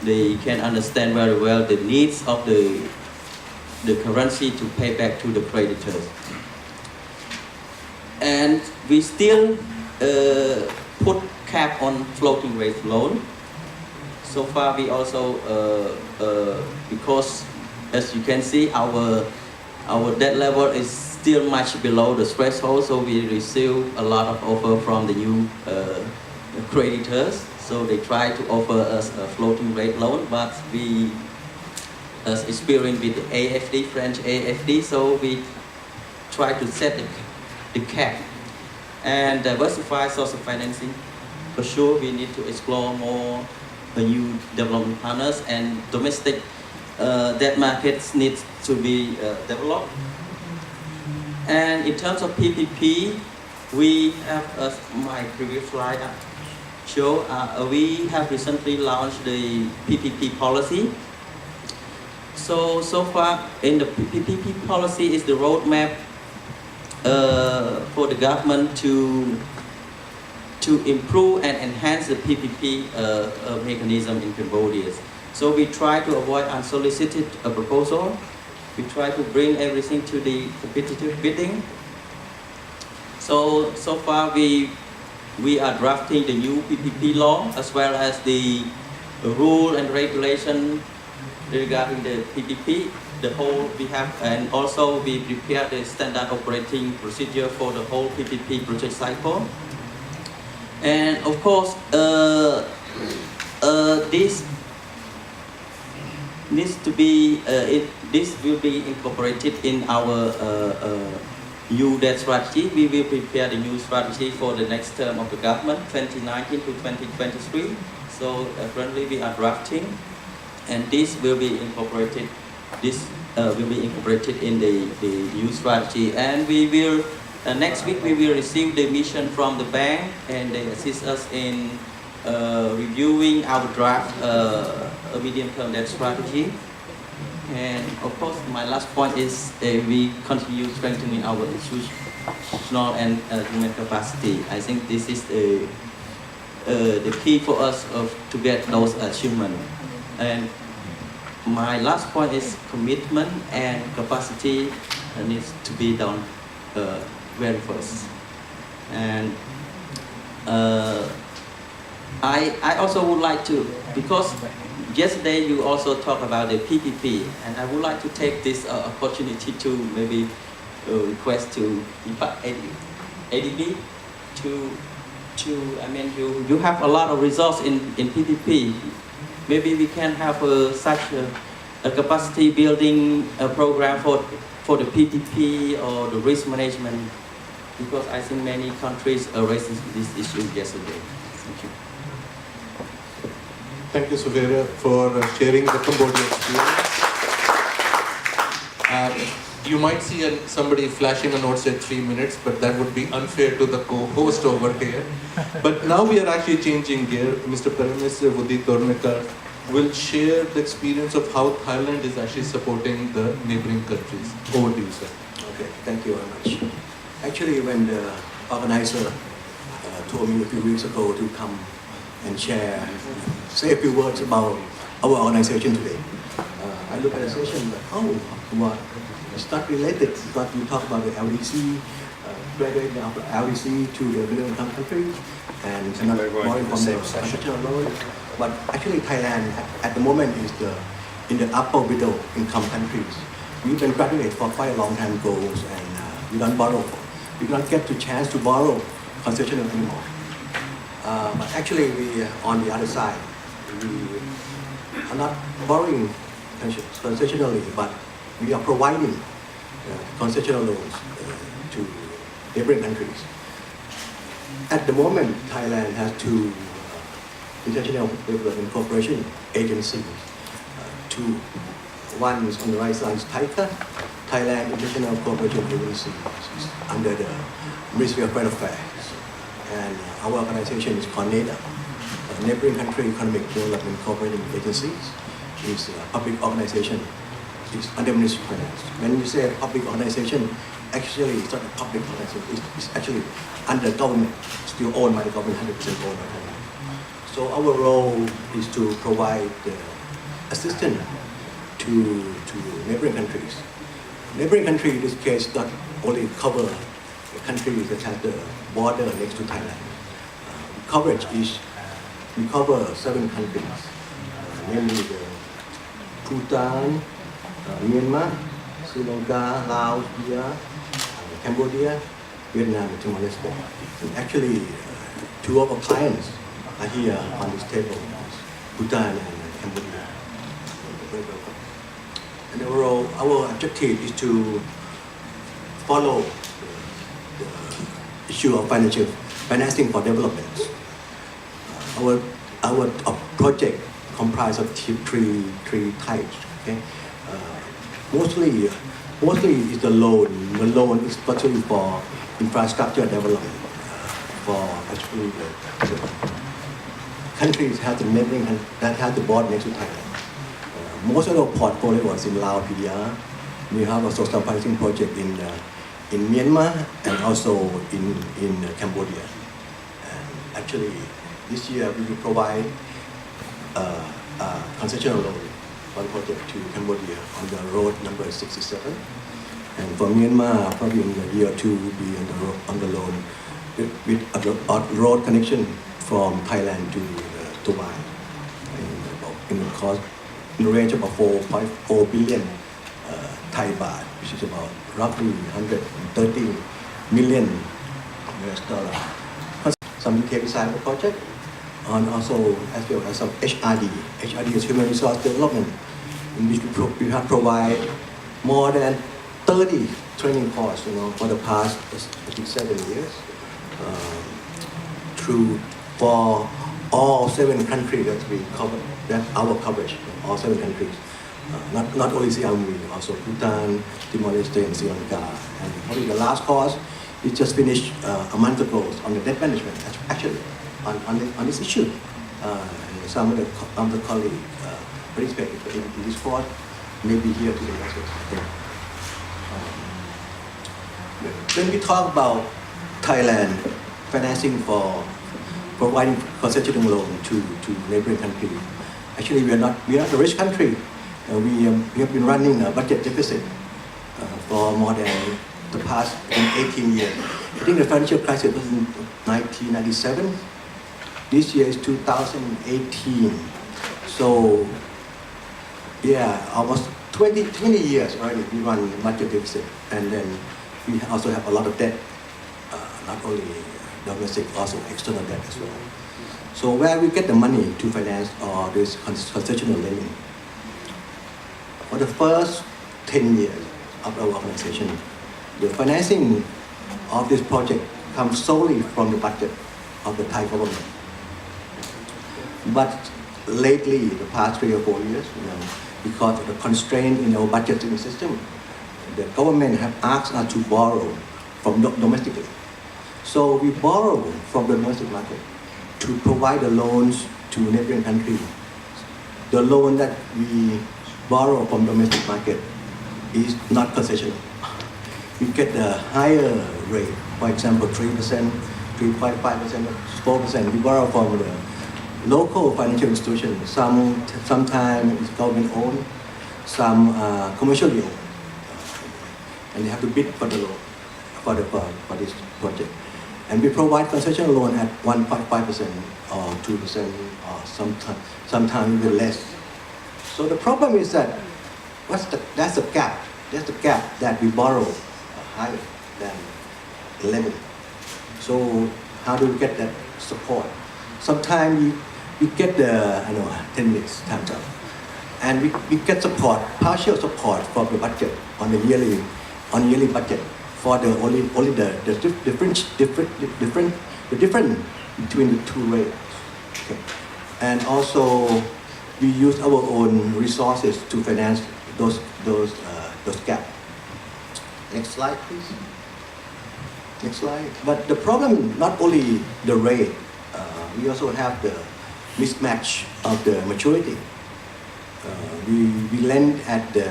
they can understand very well the needs of the currency to pay back to the creditors. And we still put cap on floating rate loan. So far we also, because as you can see, our debt level is still much below the threshold, so we receive a lot of offer from the new creditors. So they try to offer us a floating rate loan, but we experienced with the AFD, French AFD, so we try to set the cap and diversify source of financing. For sure, we need to explore more new development partners, and domestic debt markets need to be developed. And in terms of PPP, we have, as my previous slide show, we have recently launched the PPP policy. So far in the PPP policy is the roadmap for the government to improve and enhance the PPP mechanism in Cambodia. So we try to avoid unsolicited proposal. We try to bring everything to the competitive bidding. So far we are drafting the new PPP law as well as the rule and regulation regarding the PPP. The whole we have, and also we prepare the standard operating procedure for the whole PPP project cycle. And of course, this needs to be this will be incorporated in our new debt strategy. We will prepare the new strategy for the next term of the government, 2019 to 2023. So currently we are drafting, and this will be incorporated. This will be incorporated in the new strategy, and we will. Next week we will receive the mission from the bank, and they assist us in reviewing our draft medium-term debt strategy. And of course, my last point is we continue strengthening our institutional and human capacity. I think this is the key for us to get those achievements. And my last point is commitment and capacity needs to be done very first. And I also would like to, because yesterday you also talked about the PPP, and I would like to take this opportunity to maybe request to ADB I mean you have a lot of resources in PPP. Maybe we can have such a capacity building program for the PPP or the risk management, because I think many countries raised this issue yesterday. Thank you. Thank you, Suvera, for sharing the Cambodia experience. You might see somebody flashing a note said 3 minutes, but that would be unfair to the co-host over here. But now we are actually changing gear. Mr. Paramesh Vudi Tornekar will share the experience of how Thailand is actually supporting the neighboring countries. Over to you, sir. Okay, thank you very much. Actually, when the organizer told me a few weeks ago to come and say a few words about our organization today, I look at the session, but what? It's not related, but you talk about the LDC, graduating of LDC to the middle income countries, and another more from the constitutional loan. But actually, Thailand at the moment is in the upper middle income countries. We've been graduate for quite a long time ago, and we don't borrow. We don't get the chance to borrow concessional anymore. But actually, we on the other side, we are not borrowing concessionally, but we are providing concessional loans to neighboring countries. At the moment, Thailand has two international development cooperation agencies. Two. One is on the right side is TICA, Thailand International Cooperation Agency, under the Ministry of Foreign Affairs. And our organization is called NEDA, Neighboring Country Economic Development Cooperation Agencies. Is a public organization. It's under Ministry of Finance. When you say public organization, actually it's not a public organization. It's actually under government, still owned by the government, 100% owned by Thailand. So our role is to provide assistance to neighboring countries. Neighboring country in this case not only cover the countries that have the border next to Thailand. Coverage is, we cover 7 countries, namely the Bhutan, Myanmar, Sri Lanka, Laos, Vietnam, Cambodia, Vietnam, and Timor-Leste. And actually, 2 of our clients are here on this table, Bhutan and Cambodia. And overall, our objective is to follow the issue of financing for development. Our project comprised of three types. Okay? Mostly is the loan. The loan is especially for infrastructure development. For actually the countries have the neighboring that have the border next to Thailand. Most of our portfolio was in Laos, PDR. We have also some financing project in Myanmar and also in Cambodia. And actually, this year we will provide concessional loan one project to Cambodia on the road number 67. And for Myanmar, probably in a year or two, will be on the loan with a road connection from Thailand to Dubai. In the cost, in the range of about 4.4 billion Thai baht, which is about roughly 130 million US dollar. Some detail beside the project, and also as well as some HRD. HRD is Human Resource Development, in which we have provide more than 30 training courses, for the past, I think, 7 years, for all 7 countries that we cover, that our coverage, all 7 countries. Not only Siam, also Bhutan, Timor-Leste, and Sri Lanka. And probably the last course is just finished a month ago on the debt management, actually, on this issue. And some of the colleagues participated in this course, maybe here today as well, I think. When we talk about Thailand financing for providing concessional loan to neighboring countries, actually we are not a rich country. We have been running a budget deficit for more than the past 18 years. I think the financial crisis was in 1997. This year is 2018. So, yeah, almost 20 years already we run budget deficit. And then we also have a lot of debt, not only domestic, also external debt as well. So where we get the money to finance all this concessional lending? For the first 10 years of our organization, the financing of this project comes solely from the budget of the Thai government. But lately, the past 3 or 4 years, because of the constraint in our budgeting system, the government have asked us to borrow from domestically. So we borrow from the domestic market to provide the loans to neighboring countries. The loan that we borrow from domestic market is not concessional. We get a higher rate, for example, 3%, 3.5%, 4%. We borrow from the local financial institutions. Sometimes it's government owned, some commercially owned, and they have to bid for the loan for this project. And we provide concessional loan at 1.5% or 2% or sometimes even less. So the problem is that that's the gap. That's the gap that we borrow higher than lending. So how do we get that support? Sometimes we get the 10 minutes time's up, and we get support, partial support from the budget on the yearly budget for the only the different the difference between the two rates. Okay. And also, we use our own resources to finance those gaps. Next slide, please. Next slide. But the problem, not only the rate, we also have the mismatch of the maturity. We lend at the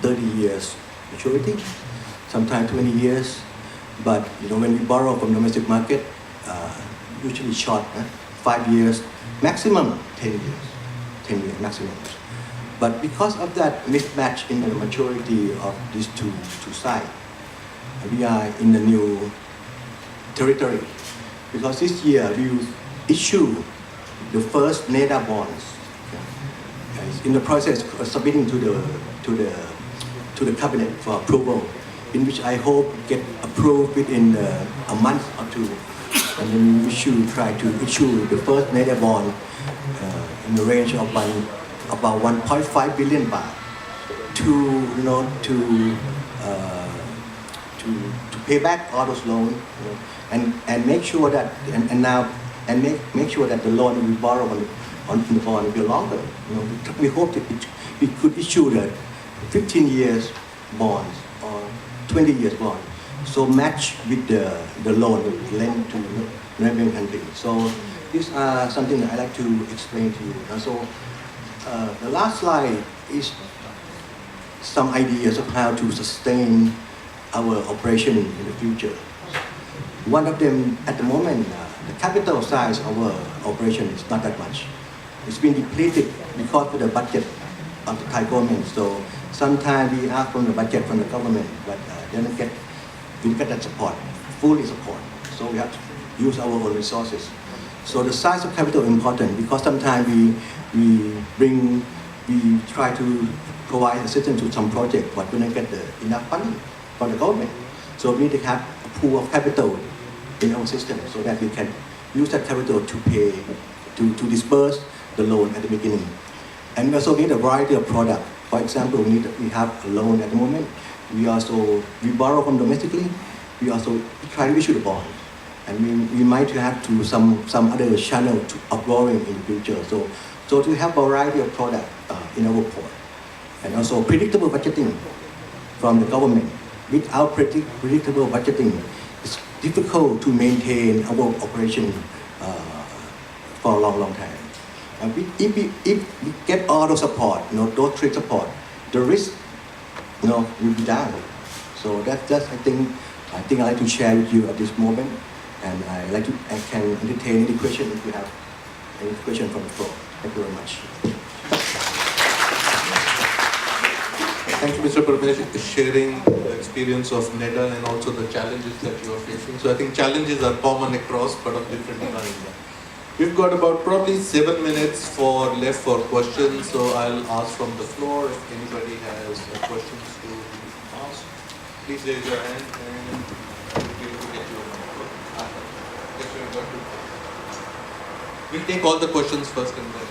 30 years maturity, sometimes 20 years. But when we borrow from domestic market, usually short, 5 years, maximum 10 years, 10 years maximum. But because of that mismatch in the maturity of these two sides, we are in the new territory. Because this year we will issue the first NEDA bonds. Okay. In the process of submitting to the cabinet for approval, in which I hope get approved within a month or two, and then we try to issue the first NEDA bond in the range of about 1.5 billion baht to pay back all those loans, and make sure that make sure that the loan we borrow on the bond will be longer. We hope that we could issue the 15 years bonds or 20 years bond, so match with the loan lent to neighboring countries. So these are something that I like to explain to you. And so the last slide is some ideas of how to sustain our operation in the future. One of them, at the moment, the capital size of our operation is not that much. It's been depleted because of the budget of the Thai government. So sometimes we ask from the budget from the government, but we don't get that support, fully support. So we have to use our own resources. So the size of capital is important, because sometimes we try to provide assistance to some project, but we don't get enough funding from the government. So we need to have a pool of capital in our system, so that we can use that capital to pay, to disperse the loan at the beginning. And we also need a variety of products. For example, we have a loan at the moment. We borrow from domestically. We also try to issue the bond, and we might have to some other channel of borrowing in the future. So to have a variety of products in our port, and also predictable budgeting from the government. Without predictable budgeting, it's difficult to maintain our operation for a long time. If we get all the support, those trade support, the risk, will be down. So that's I think I'd like to share with you at this moment, and I can entertain any question if you have any question from the floor. Thank you very much. Thank you, Mr. Parmesh, for sharing the experience of NEDA and also the challenges that you are facing. So I think challenges are common across, but of different kinds. We've got about probably 7 minutes left for questions, so I'll ask from the floor if anybody has questions to ask. Please raise your hand and we'll be able to get you a mic. We'll take all the questions first and then.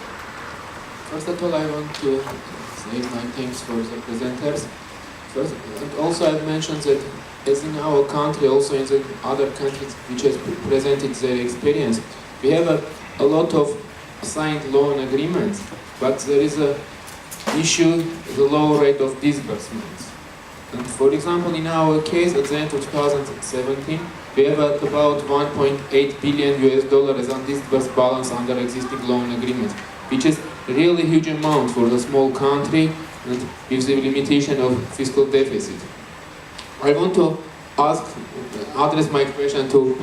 First of all, I want to say my thanks for the presenters. First, and also I've mentioned that as in our country, also in the other countries which has presented their experience, we have a lot of signed loan agreements, but there is a issue, the low rate of disbursements. And for example, in our case, at the end of 2017, we have about $1.8 billion as undisbursed balance under existing loan agreements, which is really huge amount for a small country and with the limitation of fiscal deficit. I want to address my question to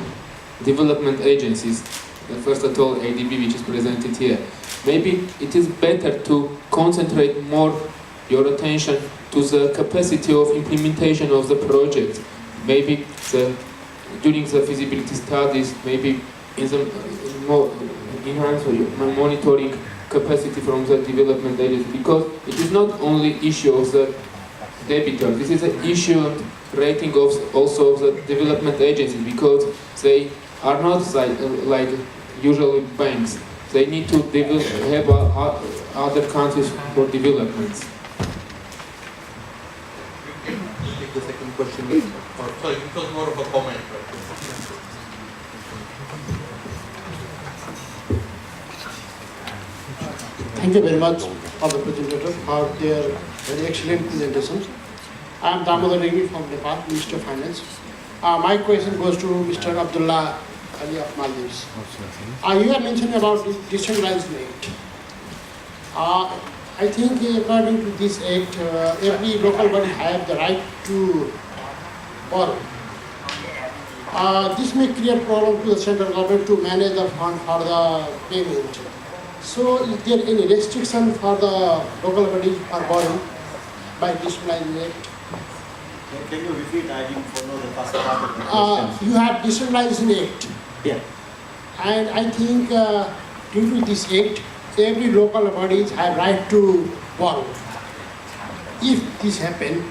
development agencies. First of all, ADB, which is presented here. Maybe it is better to concentrate more your attention to the capacity of implementation of the project. Maybe during the feasibility studies, maybe in the enhance monitoring capacity from the development agency, because it is not only issue of the debitor, this is an issue and rating of also of the development agencies, because they are not like usually banks. They need to have other countries for developments. Take the second question. Sorry, it was more of a comment. Thank you very much for the presenters for their very excellent presentation. I am Damodar Negri from Nepal, Ministry of Finance. My question goes to Mr. Abdullah Ali of Maldives. You are mentioning about the decentralized act. I think according to this act, every local body have the right to borrow. This may create problem to the central government to manage the fund for the payment. So is there any restriction for the local bodies for borrowing by decentralized act? Can you repeat? I didn't follow the first part of the question. You have decentralized act. Yeah. And I think due to this act, every local bodies have right to borrow. If this happen,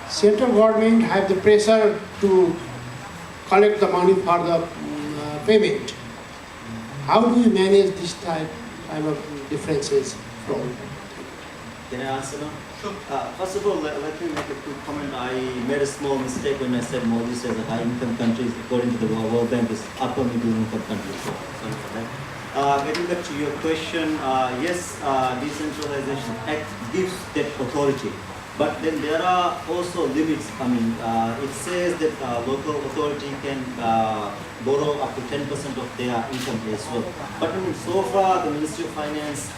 central government have the pressure to collect the money for the payment. How do you manage this type of differences from? Can I answer now? First of all, let me make a quick comment. I made a small mistake when I said Maldives as a high-income country. According to the World Bank, is upper middle-income country. So, sorry for that. Getting back to your question, yes, Decentralization Act gives that authority. But then there are also limits. I mean, it says that local authority can borrow up to 10% of their income as well. But I mean, so far, the Ministry of Finance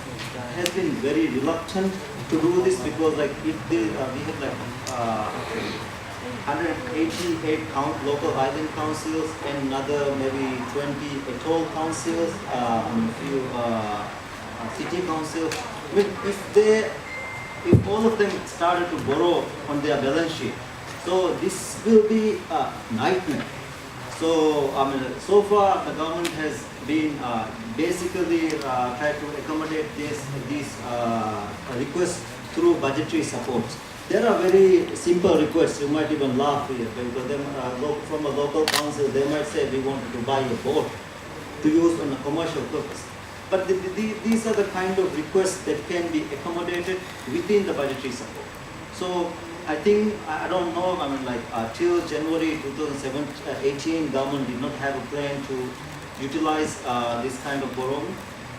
has been very reluctant to do this because, like, if they, we have like 188 local island councils and another maybe 20 atoll councils, and a few city councils. I mean, if all of them started to borrow on their balance sheet, so this will be a nightmare. So, I mean, so far the government has been basically tried to accommodate these requests through budgetary support. There are very simple requests. You might even laugh here because from a local council they might say we wanted to buy a boat to use on a commercial purpose. But these are the kind of requests that can be accommodated within the budgetary support. So I think, I don't know, I mean, like till January 2018, government did not have a plan to utilize this kind of borrowing.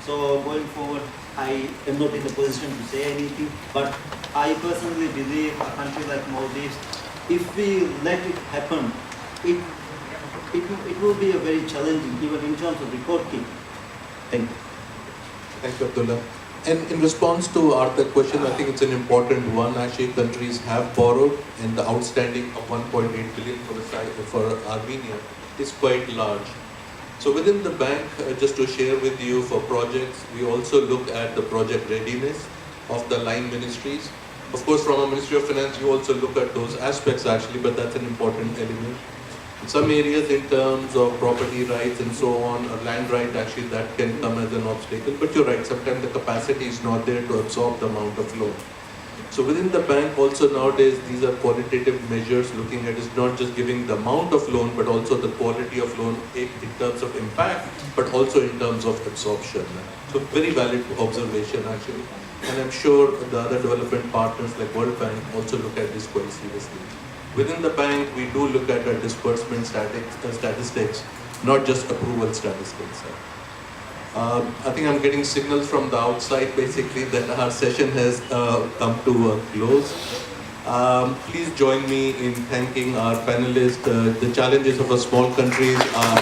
So going forward, I am not in the position to say anything, but I personally believe a country like Maldives, if we let it happen, it will be a very challenging, even in terms of record keeping. Thank you. Thank you, Abdullah. And in response to Arthur's question, I think it's an important one. Actually, countries have borrowed, and the outstanding of 1.8 billion for Armenia is quite large. So within the bank, just to share with you for projects, we also look at the project readiness of the line ministries. Of course, from a Ministry of Finance, you also look at those aspects actually, but that's an important element. In some areas, in terms of property rights and so on, or land right, actually that can come as an obstacle. But you're right, sometimes the capacity is not there to absorb the amount of loan. So within the bank also nowadays, these are qualitative measures looking at is not just giving the amount of loan, but also the quality of loan in terms of impact, but also in terms of absorption. So very valid observation actually. And I'm sure the other development partners like World Bank also look at this quite seriously. Within the bank, we do look at our disbursement statistics, not just approval statistics. I think I'm getting signals from the outside basically that our session has come to a close. Please join me in thanking our panelists. The challenges of a small country are